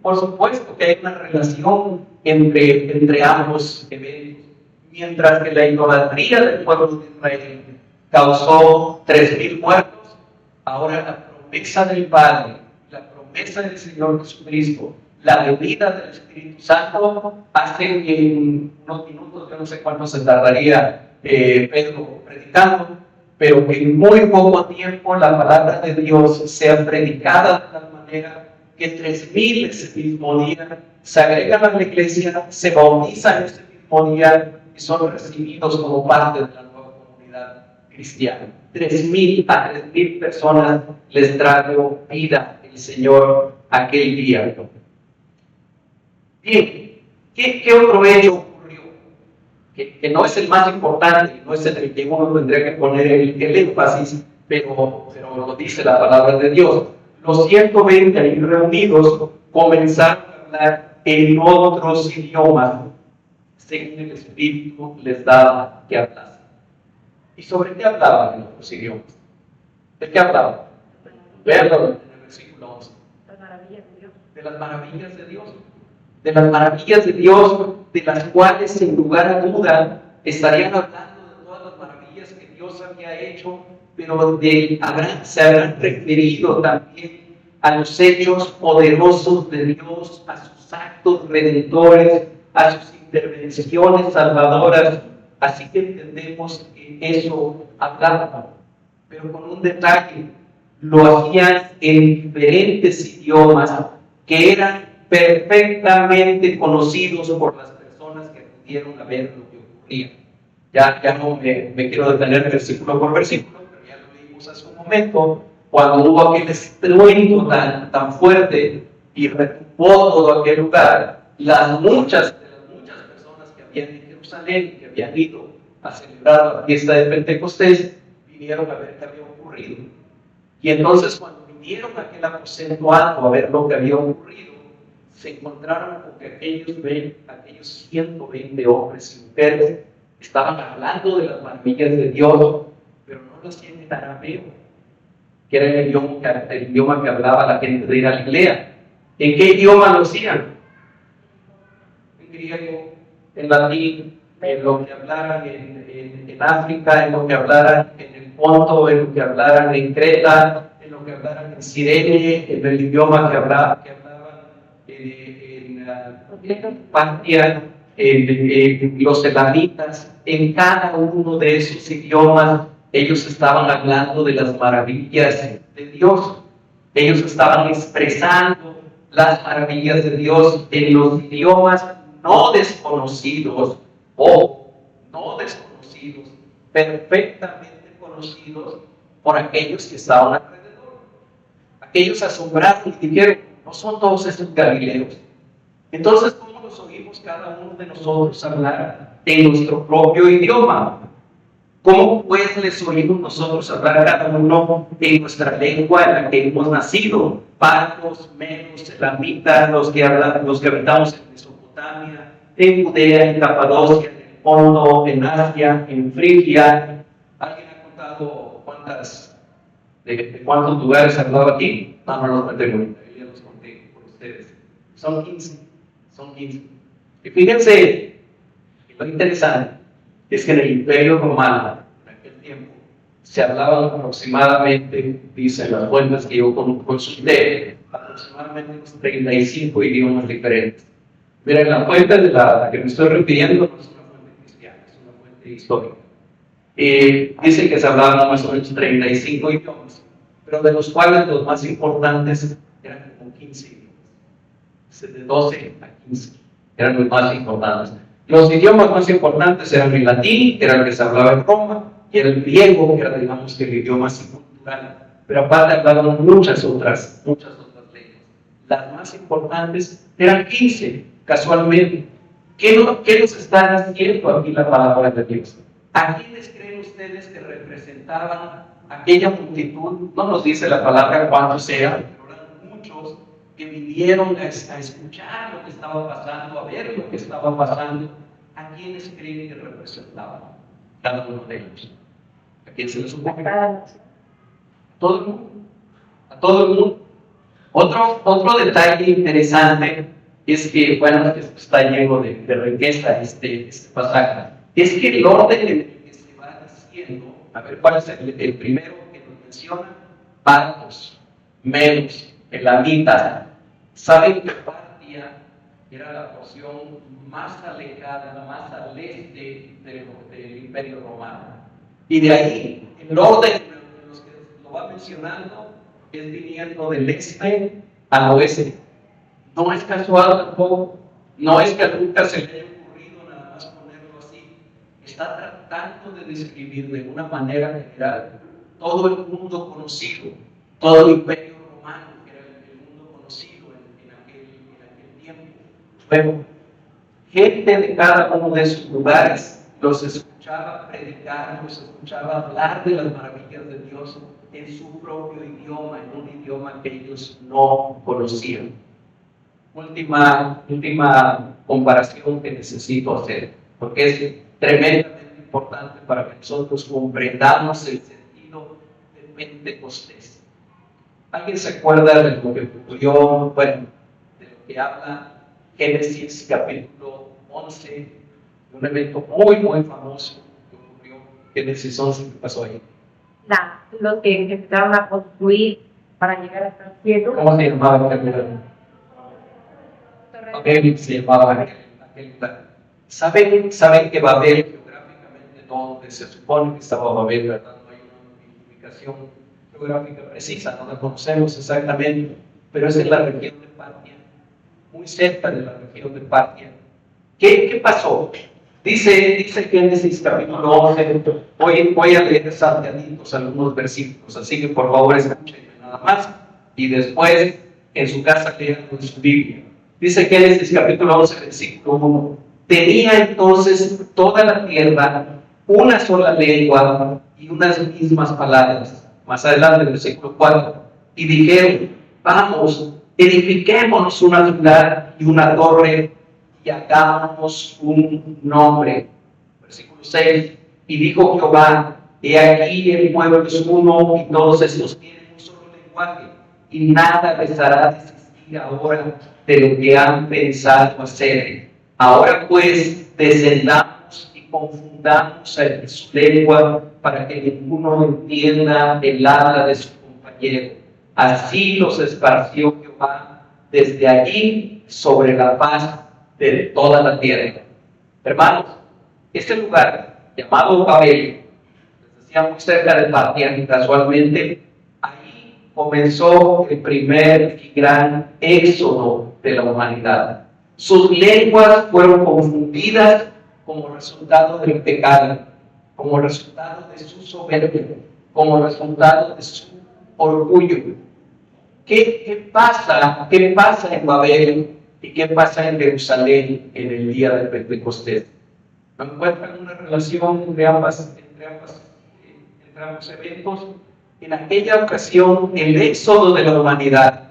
Por supuesto que hay una relación entre ambos eventos. Mientras que la idolatría del pueblo de Israel causó 3,000 muertos, ahora la promesa del Padre, la promesa del Señor Jesucristo, la venida del Espíritu Santo, hace que en unos minutos, yo no sé cuánto se tardaría Pedro predicando, pero que en muy poco tiempo la palabra de Dios sea predicada de tal manera que 3,000 ese mismo día se agregan a la iglesia, se bautizan ese mismo día y son recibidos como parte de la nueva comunidad cristiana. 3,000 a 3,000 personas les trajo vida el Señor aquel día. Bien, ¿qué otro hecho ocurrió? Que no es el más importante, no es el que uno tendría que poner el énfasis, pero lo dice la palabra de Dios. Los 120 ahí reunidos comenzaron a hablar en otros idiomas, según el Espíritu les daba que hablasen. ¿Y sobre qué hablaban en otros idiomas? ¿De qué hablaban? Veanlo en el versículo 11. De las maravillas de Dios. De las maravillas de Dios, de las cuales sin lugar a duda estarían hablando de todas las maravillas que Dios había hecho, pero se habrán referido también a los hechos poderosos de Dios, a sus actos redentores, a sus intervenciones salvadoras. Así que entendemos que eso hablaban, pero con un detalle: lo hacían en diferentes idiomas que eran perfectamente conocidos por las personas que pudieron ver lo que ocurría. Ya no me quiero detener versículo por versículo, pero ya lo leímos hace un momento, cuando hubo aquel estruendo tan fuerte y retumbó todo aquel lugar. Las muchas personas que habían en Jerusalén, que habían ido a celebrar la fiesta de Pentecostés, vinieron a ver qué había ocurrido. Y entonces, cuando vinieron a aquel aposento alto a ver lo que había ocurrido, se encontraron con que aquellos 120 hombres y mujeres estaban hablando de las maravillas de Dios, pero no lo hacían en arameo, que era el idioma que hablaba la gente de Galilea. ¿En qué idioma lo hacían? En griego, en latín, en lo que hablaran en África, en lo que hablaran en el Ponto, en lo que hablaran en Creta, en lo que hablaran en Cirene, en el idioma que hablaban en Partia, los elamitas, en cada uno de esos idiomas ellos estaban hablando de las maravillas de Dios. Ellos estaban expresando las maravillas de Dios en los idiomas no desconocidos o no desconocidos, perfectamente conocidos por aquellos que estaban alrededor. Aquellos asombrados y dijeron, no son todos estos galileos. Entonces, ¿cómo los oímos cada uno de nosotros hablar en nuestro propio idioma? ¿Cómo pues les oímos nosotros hablar cada uno en nuestra lengua en la que hemos nacido? Partos, medos, elamitas, los que habitamos en Mesopotamia, en Judea, en Capadocia, en el Ponto, en Asia, en Frigia. ¿Alguien ha contado de cuántos lugares ha hablado aquí? No los conté ahorita, yo ya los conté por ustedes. Son 15. Y fíjense, lo interesante es que en el Imperio Romano, en aquel tiempo, se hablaban aproximadamente, dicen las fuentes que yo consulté, aproximadamente unos 35 idiomas diferentes. Miren, la fuente de la que me estoy refiriendo no es una fuente cristiana, es una fuente histórica. Dice que se hablaban más o menos 35 idiomas, pero de los cuales los más importantes eran como 15 idiomas. De 12 a 15 eran los más importantes. Los idiomas más importantes eran el latín, que era el que se hablaba en Roma, y el griego, que era, digamos, que el idioma así cultural. Pero aparte hablaban muchas otras lenguas. Las más importantes eran 15, casualmente. ¿Qué nos está haciendo aquí la palabra de Dios? ¿A quiénes creen ustedes que representaban aquella multitud? No nos dice la palabra cuántos eran, pero eran muchos que vinieron a escuchar lo que estaba pasando, a ver lo que estaba pasando. ¿A quiénes creen que representaban cada uno de ellos? ¿A quién se les ocurre? A todo el mundo. A todo el mundo. Otro detalle interesante es que, bueno, está lleno de riqueza este pasaje, es que el orden en el que se va diciendo, a ver, ¿cuál es el primero que nos menciona? Partos, medos, elamitas. Saben que Partia era la porción más alejada, la más al este del Imperio Romano. Y de ahí, el orden en los que lo va mencionando es viniendo del este al oeste. No es casual tampoco, no es que a Lucas se le haya ocurrido nada más ponerlo así. Está tratando de describir de una manera general todo el mundo conocido, todo el Imperio Romano, que era el mundo conocido en aquel tiempo. Luego, gente de cada uno de esos lugares los escuchaba predicar, los escuchaba hablar de las maravillas de Dios en su propio idioma, en un idioma que ellos no conocían. Última comparación que necesito hacer, porque es tremendamente importante para que nosotros comprendamos el sentido de Pentecostés. ¿Alguien se acuerda de lo que ocurrió, bueno, de lo que habla Génesis capítulo 11, un evento muy famoso que ocurrió? Génesis 11, ¿qué pasó ahí? Los que empezaron a construir para llegar hasta el cielo. ¿Cómo se llamaba aquel? Se llamaba aquel. ¿Saben que Babel, geográficamente, donde se supone que estaba Babel, ¿verdad? No hay una identificación geográfica precisa, no la conocemos exactamente, pero es en la región de Partia, muy cerca de la región de Partia. ¿Qué pasó? Dice Génesis capítulo 11, voy a leer salteaditos algunos versículos, así que por favor escúchenme nada más, y después en su casa lean en su Biblia. Dice Génesis capítulo 11, versículo 1, tenía entonces toda la tierra una sola lengua y unas mismas palabras. Más adelante, versículo 4, y dijeron, vamos, edifiquémonos una ciudad y una torre, y hagamos un nombre. Versículo 6, y dijo Jehová, he aquí el pueblo es uno, y todos estos tienen un solo lenguaje, y nada les hará desistir ahora de lo que han pensado hacer. Ahora pues descendamos y confundamos su lengua para que ninguno entienda el habla de su compañero. Así los esparció Jehová desde allí sobre la faz de toda la tierra. Hermanos, este lugar llamado Babel, les decía, muy cerca de Babián, casualmente, ahí comenzó el primer y gran éxodo de la humanidad. Sus lenguas fueron confundidas como resultado del pecado, como resultado de su soberbia, como resultado de su orgullo. ¿Qué pasa en Babel y qué pasa en Jerusalén en el día de Pentecostés? ¿No encuentran una relación entre ambos eventos? En aquella ocasión, el éxodo de la humanidad,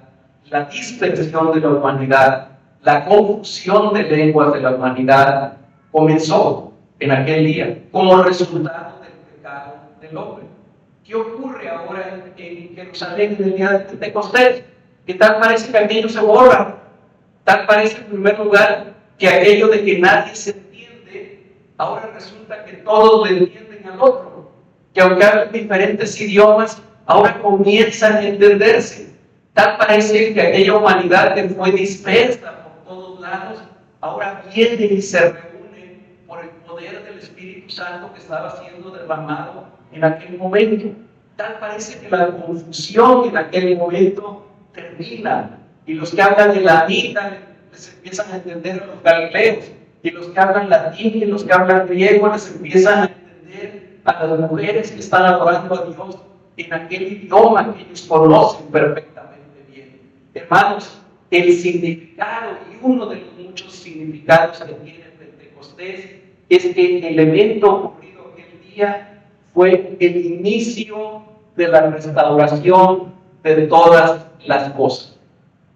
la dispersión de la humanidad, la confusión de lenguas de la humanidad comenzó en aquel día como resultado del pecado del hombre. ¿Qué ocurre ahora en Jerusalén en el día de Pentecostés? Que tal parece que aquello se borra, tal parece en primer lugar que aquello de que nadie se entiende, ahora resulta que todos le entienden al otro, que aunque hablan diferentes idiomas, ahora comienzan a entenderse. Tal parece que aquella humanidad que fue dispersa por todos lados, ahora viene y se reúne por el poder del Espíritu Santo que estaba siendo derramado en aquel momento. Tal parece que la confusión en aquel momento termina y los que hablan de la vida les empiezan a entender a los galileos, y los que hablan latín y los que hablan griego les empiezan a entender a las mujeres que están adorando a Dios en aquel idioma que ellos conocen perfectamente bien. Hermanos, el significado y uno de los muchos significados que tiene Pentecostés es que el evento ocurrido aquel día fue el inicio de la restauración de todas las cosas.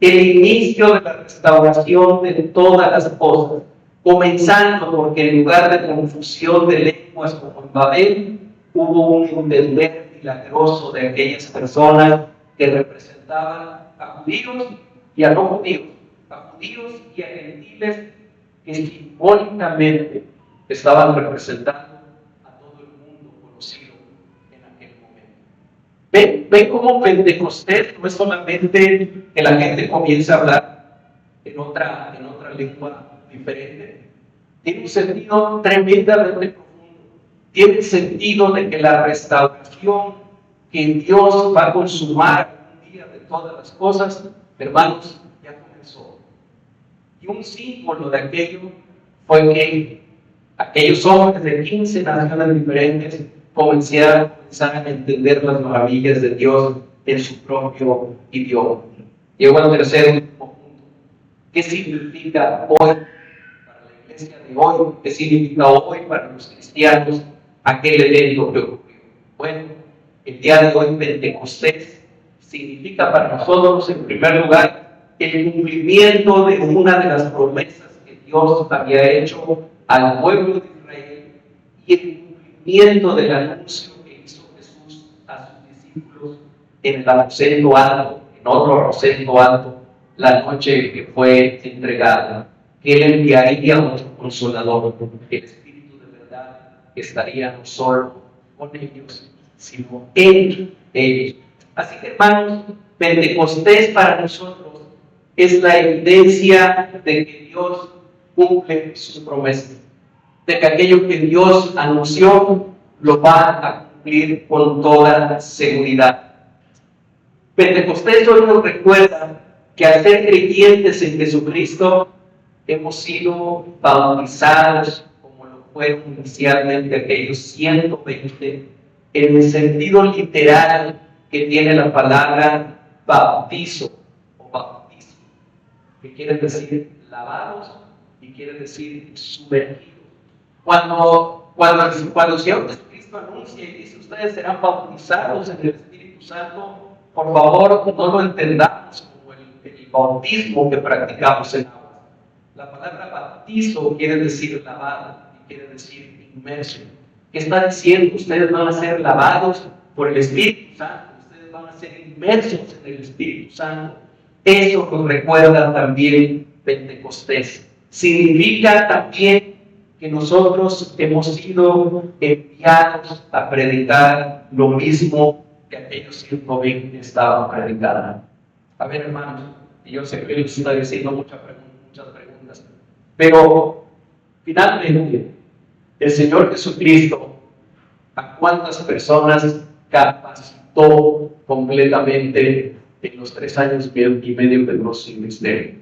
El inicio de la restauración de todas las cosas. Comenzando porque en lugar de confusión de lenguas como en Babel, hubo un entender milagroso de aquellas personas que representaban a judíos y a no judíos, a judíos y a gentiles que simbólicamente estaban representando a todo el mundo conocido en aquel momento. ¿Ven cómo Pentecostés no es solamente que la gente comience a hablar en otra lengua diferente? Tiene un sentido tremendamente profundo. Tiene el sentido de que la restauración que Dios va a consumar un día de todas las cosas, hermanos, ya comenzó. Y un símbolo de aquello fue que aquellos hombres de 15 naciones diferentes comenzaron a entender las maravillas de Dios en su propio idioma. Llegó al tercer punto. ¿Qué significa hoy para la iglesia de hoy? ¿Qué significa hoy para los cristianos aquel evento que ocurrió? Bueno, el día de hoy, Pentecostés, significa para nosotros, en primer lugar, el cumplimiento de una de las promesas que Dios había hecho al pueblo de Israel y el cumplimiento del anuncio que hizo Jesús a sus discípulos en el aposento alto, en otro aposento alto, la noche que fue entregada, que Él enviaría a otro consolador, el Espíritu de verdad que estaría no solo con ellos, sino en ellos. Así que, hermanos, Pentecostés para nosotros es la evidencia de que Dios cumple sus promesas, de que aquello que Dios anunció lo va a cumplir con toda seguridad. Pentecostés hoy nos recuerda que al ser creyentes en Jesucristo hemos sido bautizados como lo fueron inicialmente aquellos 120, en el sentido literal que tiene la palabra bautizo o bautismo, que quiere decir lavados y quiere decir sumergidos. Cuando el Señor Jesucristo anuncia y dice ustedes serán bautizados en el Espíritu Santo, por favor no lo entendamos como el bautismo que practicamos en agua. La palabra bautizo quiere decir lavado y quiere decir inmerso. ¿Qué está diciendo? Ustedes van a ser lavados por el Espíritu Santo, ustedes van a ser inmersos en el Espíritu Santo. Eso nos recuerda también Pentecostés. Significa también que nosotros hemos sido enviados a predicar lo mismo que aquellos 120 estaban predicando. A ver, hermanos, y yo sé que les está diciendo muchas preguntas, pero finalmente el Señor Jesucristo, ¿a cuántas personas capacitó completamente en los 3 años y medio de su ministerio?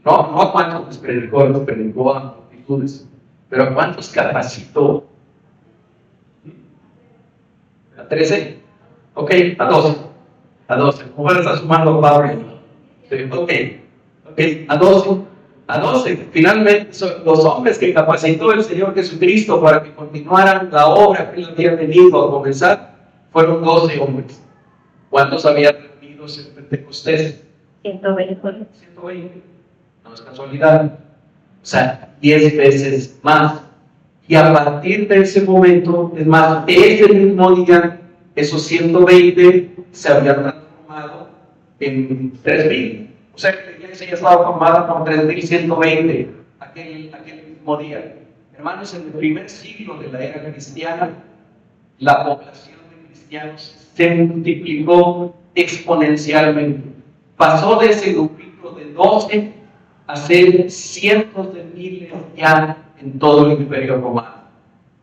No a cuántos les predicó a multitudes, pero a cuántos capacitó. ¿A 13? Ok, a 12. A 12. ¿Cómo está sumando Pablo? Sí, ok, a 12. A 12. Finalmente, los hombres que capacitó el Señor Jesucristo para que continuaran la obra que él había venido a comenzar, fueron 12 hombres. ¿Cuántos habían reunidos en Pentecostés? 120. 120. No es casualidad. O sea, 10 veces más. Y a partir de ese momento, es más, ese mismo día, esos 120 se habían transformado en 3,000. O sea, que la iglesia ya estaba formada con 3,120 aquel mismo día. Hermanos, en el primer siglo de la era cristiana, la población de cristianos se multiplicó exponencialmente. Pasó de ese grupito de 12 a ser cientos de miles ya en todo el Imperio Romano.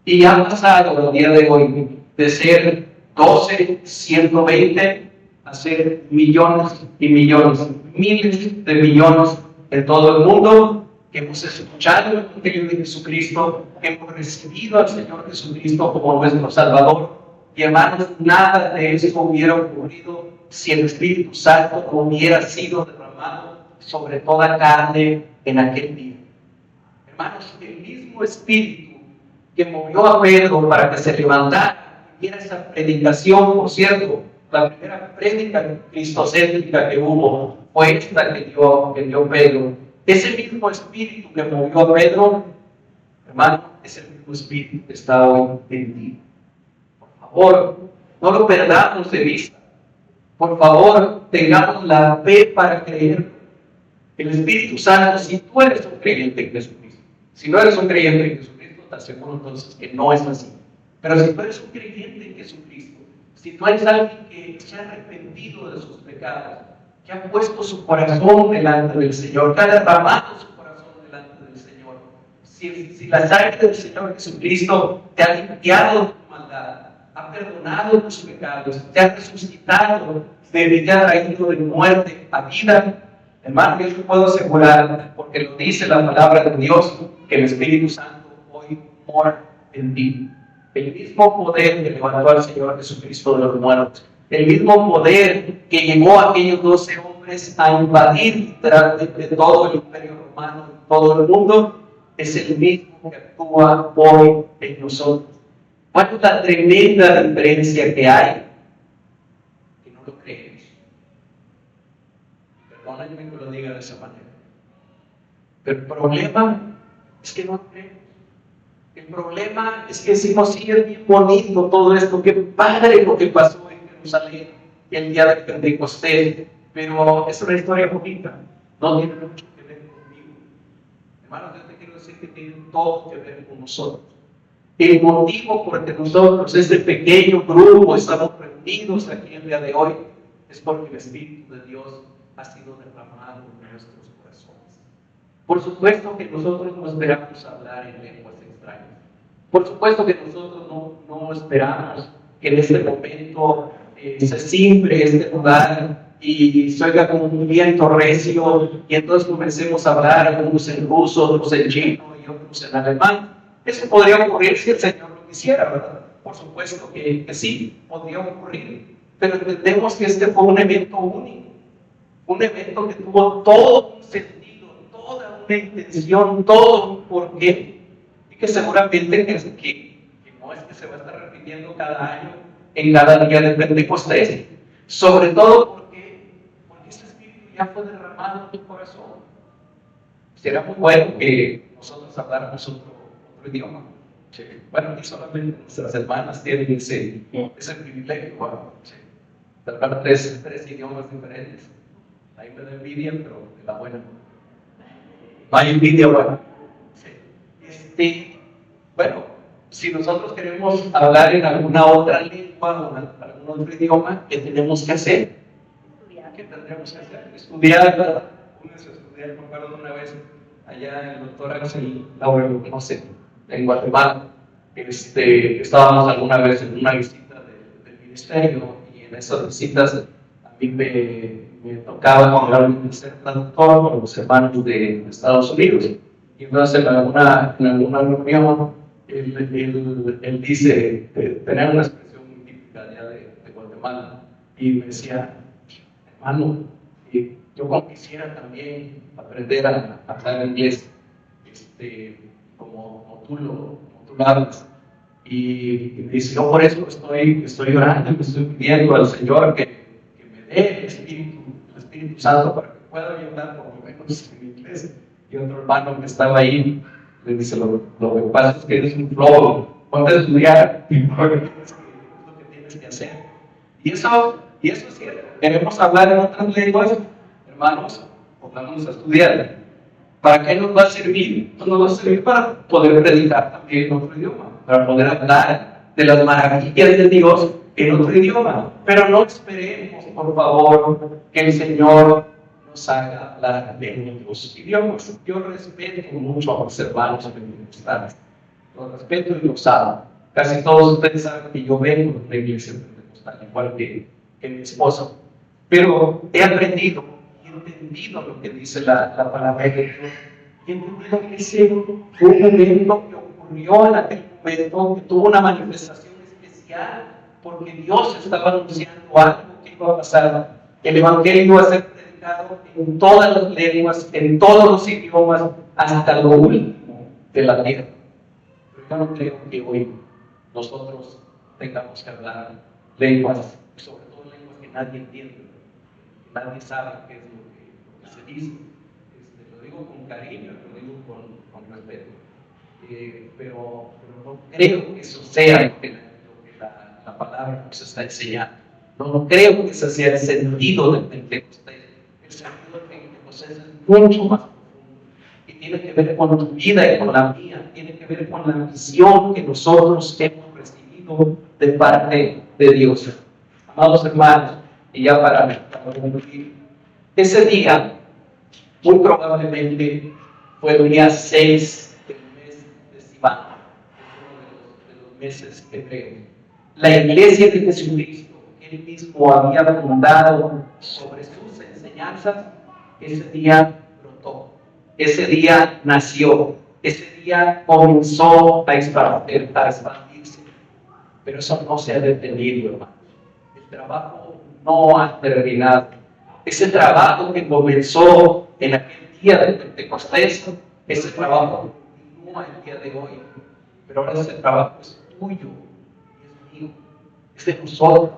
Y ha pasado el día de hoy de ser 12, 120 a ser millones y millones, miles de millones en todo el mundo que hemos escuchado el Evangelio de Jesucristo, que hemos recibido al Señor Jesucristo como nuestro Salvador. Y hermanos, nada de eso hubiera ocurrido si el Espíritu Santo no hubiera sido derramado sobre toda carne en aquel día. Hermanos, el mismo Espíritu que movió a Pedro para que se levantara y diera esa predicación, por cierto, la primera prédica cristocéntrica que hubo fue esta que dio Pedro. Ese mismo Espíritu que movió a Pedro, hermano, es el mismo Espíritu que está hoy en ti. Por favor, no lo perdamos de vista. Por favor, tengamos la fe para creer. El Espíritu Santo, si tú eres un creyente en Jesucristo, si no eres un creyente en Jesucristo, te aseguro entonces que no es así. Pero si tú eres un creyente en Jesucristo, si tú eres alguien que se ha arrepentido de sus pecados, que ha puesto su corazón delante del Señor, que ha derramado su corazón delante del Señor, si la sangre del Señor Jesucristo te ha limpiado de tu maldad, ha perdonado tus pecados, te ha resucitado, te ha traído de muerte a vida, hermano, yo te puedo asegurar, porque lo dice la palabra de Dios, que el Espíritu Santo hoy mora en ti. El mismo poder que levantó al Señor Jesucristo de los muertos, el mismo poder que llevó a aquellos 12 hombres a invadir literalmente todo el Imperio Romano, todo el mundo, es el mismo que actúa hoy en nosotros. ¿Cuánta tremenda diferencia que hay que no lo creemos? Perdónenme que lo diga de esa manera. Pero el problema es que no creemos. El problema es que decimos, sí, es bien bonito todo esto, qué padre lo que pasó en Jerusalén el día de Pentecostés, pero es una historia bonita, no tiene mucho que ver conmigo. Hermanos, yo te quiero decir que tiene todo que ver con nosotros. El motivo por el que nosotros, este pequeño grupo, estamos reunidos aquí el día de hoy, es porque el Espíritu de Dios ha sido derramado en nuestros corazones. Por supuesto que nosotros no esperamos hablar en lenguas extrañas. Por supuesto que nosotros no esperamos que en este momento se cimbre este lugar y se oiga como un viento recio y entonces comencemos a hablar, algunos en ruso, otros en chino y otros en alemán. Eso podría ocurrir si el Señor lo quisiera, ¿verdad? Por supuesto que sí, podría ocurrir. Pero entendemos que este fue un evento único, un evento que tuvo todo un sentido, toda una intención, todo un porqué, y que seguramente que no es que se va a estar repitiendo cada año en cada día de Pentecostés, sobre todo porque este Espíritu ya fue derramado en tu corazón. Será muy bueno que nosotros habláramos otro idioma. Sí. Bueno, y solamente nuestras hermanas tienen ese privilegio, bueno, sí, de hablar tres idiomas diferentes. Ahí me da envidia, pero de la buena. No hay envidia, bueno. Sí. Bueno, si nosotros queremos hablar en alguna otra lengua o en algún otro idioma, ¿qué tenemos que hacer? ¿Qué tendremos que hacer? Estudiar, ¿verdad? Pónganse a estudiar. Me acuerdo una vez allá el doctor Axel Laura, no sé, en Guatemala. Estábamos alguna vez en una visita del ministerio y en esas visitas a mí me tocaba generalmente ser traductor con los hermanos de Estados Unidos. Y entonces en alguna reunión él dice, tenía una expresión muy típica allá de Guatemala y me decía, hermano, yo quisiera también aprender a hablar inglés como tú lo hablas. Y dice, yo por eso estoy orando, me estoy pidiendo al Señor que me dé el Espíritu Santo para que pueda hablar por lo menos en inglés. Y otro hermano que estaba ahí le dice, lo que pasa es que eres un flojo, ponte a estudiar y es lo que tienes que hacer. Y eso es cierto. Queremos hablar en otras lenguas, hermanos, pongámonos a estudiar. ¿Para qué nos va a servir? Nos va a servir para poder predicar también en otro idioma, para poder hablar de las maravillas de Dios en otro idioma. Pero no esperemos, por favor, que el Señor nos haga hablar en otros idiomas. Yo respeto mucho a los hermanos pentecostales. Los respeto y los amo. Casi todos ustedes saben que yo vengo de una iglesia pentecostal, igual que mi esposo. Pero he aprendido y entendido lo que dice la palabra de Dios. Y he entendido que ese fue un evento que ocurrió en aquel momento, que tuvo una manifestación especial, porque Dios estaba anunciando algo que iba a pasar. El Evangelio iba a ser predicado en todas las lenguas, en todos los idiomas, hasta lo último de la tierra. Pero yo no creo que hoy nosotros tengamos que hablar lenguas, sobre todo lenguas que nadie entiende, que nadie sabe qué es lo que se dice. Lo digo con cariño, lo digo con respeto. Pero no creo que eso sea lo que la palabra nos está enseñando. No creo que ese sea el sentido del Pentecostés. El sentido del Pentecostés es mucho más profundo y tiene que ver con tu vida y con la mía. Tiene que ver con la misión que nosotros hemos recibido de parte de Dios. Amados hermanos, y ya para concluir, ese día muy probablemente fue el día 6 del mes de Sivan, uno de los meses hebreos. La iglesia de Jesucristo, él mismo había fundado sobre sus enseñanzas, ese día brotó, ese día nació, ese día comenzó a expandirse. Pero eso no se ha detenido, hermanos. El trabajo no ha terminado. Ese trabajo que comenzó en aquel día de Pentecostés, ese trabajo continúa el día de hoy. Pero ahora ese trabajo es tuyo, es mío, es de nosotros.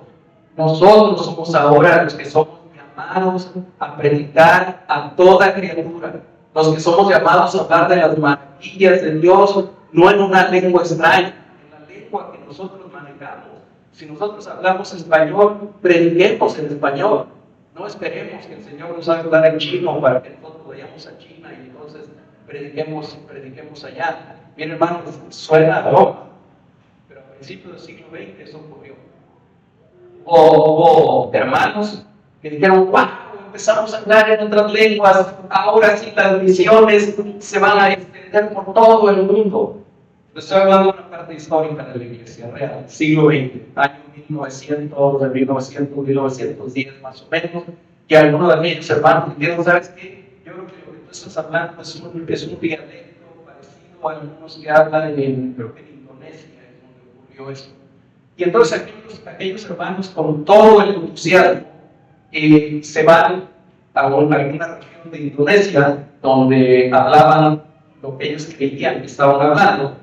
Nosotros somos ahora los que somos llamados a predicar a toda criatura. Los que somos llamados a hablar de las maravillas de Dios, no en una lengua extraña, en la lengua que nosotros manejamos. Si nosotros hablamos español, prediquemos en español. No esperemos que el Señor nos haga hablar en chino para que nosotros vayamos a China y entonces prediquemos allá. Miren, hermanos, suena a broma, pero a principios del siglo XX eso ocurrió. Hubo hermanos que dijeron, wow, empezamos a hablar en otras lenguas, ahora sí las misiones se van a extender por todo el mundo. Estoy hablando de una parte histórica de la iglesia real, siglo XX, año 1900, de 1910 más o menos, que algunos de mis hermanos dijeron, ¿sabes qué? Yo creo que lo que tú estás hablando es un dialecto parecido a algunos que hablan creo que en Indonesia es donde ocurrió eso. Y entonces aquellos hermanos con todo el entusiasmo se van a alguna región de Indonesia donde hablaban lo que ellos creían que estaban hablando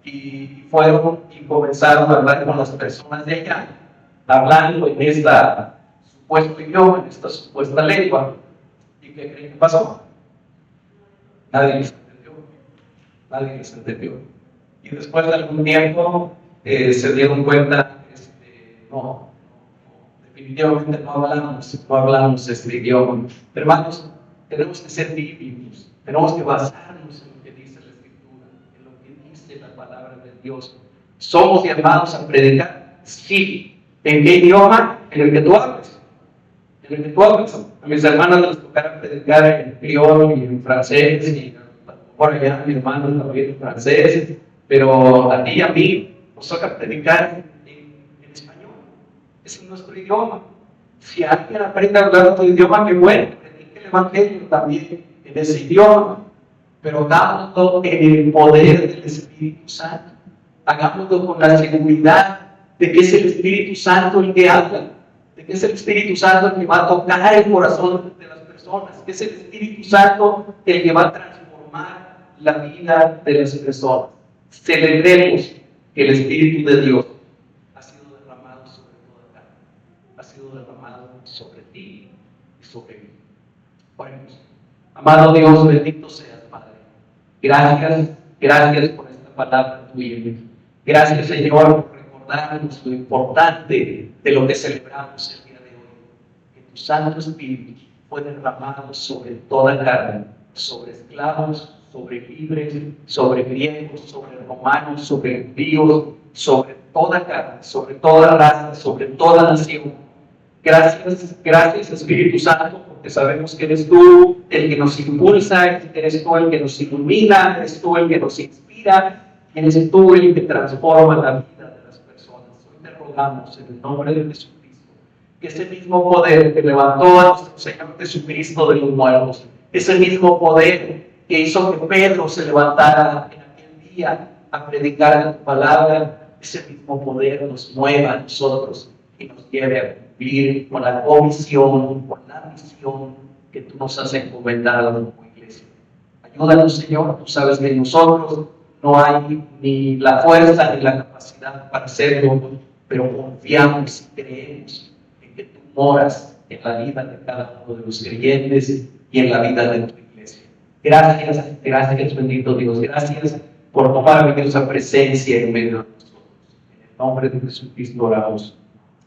y fueron y comenzaron a hablar con las personas de allá, hablando en esta supuesto idioma, en esta supuesta lengua. ¿Y qué creen que pasó? Nadie les entendió. Y después de algún tiempo se dieron cuenta, definitivamente no hablamos este idioma. Hermanos, tenemos que ser bíblicos, tenemos que basarnos en lo que dice la Escritura, en lo que Dios. ¿Somos llamados a predicar? Sí. ¿En qué idioma? En el que tú hables. En el que tú hables. A mis hermanas les tocará predicar en criollo y en francés, y por allá a mi hermano también en francés, pero a ti y a mí nos toca predicar en español. Ese es nuestro idioma. Si alguien aprende a hablar otro idioma, qué bueno, predique el evangelio también en ese idioma, pero hagámoslo en el poder del Espíritu Santo. Hagámoslo con la seguridad de que es el Espíritu Santo el que habla, de que es el Espíritu Santo el que va a tocar el corazón de las personas, que es el Espíritu Santo el que va a transformar la vida de las personas. Celebremos que el Espíritu de Dios ha sido derramado sobre toda carne, ha sido derramado sobre ti y sobre mí. Oremos. Amado Dios, bendito seas, Padre. Gracias por esta palabra tuya. Gracias, Señor, por recordarnos lo importante de lo que celebramos el día de hoy. Que tu Santo Espíritu fue derramado sobre toda carne, sobre esclavos, sobre libres, sobre griegos, sobre romanos, sobre judíos, sobre toda carne, sobre toda raza, sobre toda nación. Gracias Espíritu Santo, porque sabemos que eres tú el que nos impulsa, eres tú el que nos ilumina, eres tú el que nos inspira, eres tú el que transforma la vida de las personas. Hoy te rogamos en el nombre de Jesucristo, que ese mismo poder que levantó a nuestro Señor Jesucristo de los muertos, ese mismo poder que hizo que Pedro se levantara en aquel día a predicar tu palabra, ese mismo poder nos mueva a nosotros y nos lleve a cumplir con la comisión, con la misión que tú nos has encomendado como iglesia. Ayúdanos, Señor, tú sabes que nosotros no hay ni la fuerza ni la capacidad para hacerlo, pero confiamos y creemos en que tú moras en la vida de cada uno de los creyentes y en la vida de tu iglesia. Gracias, bendito Dios. Gracias por tomar esa presencia en medio de nosotros. En el nombre de Jesucristo oramos.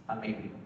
Amén.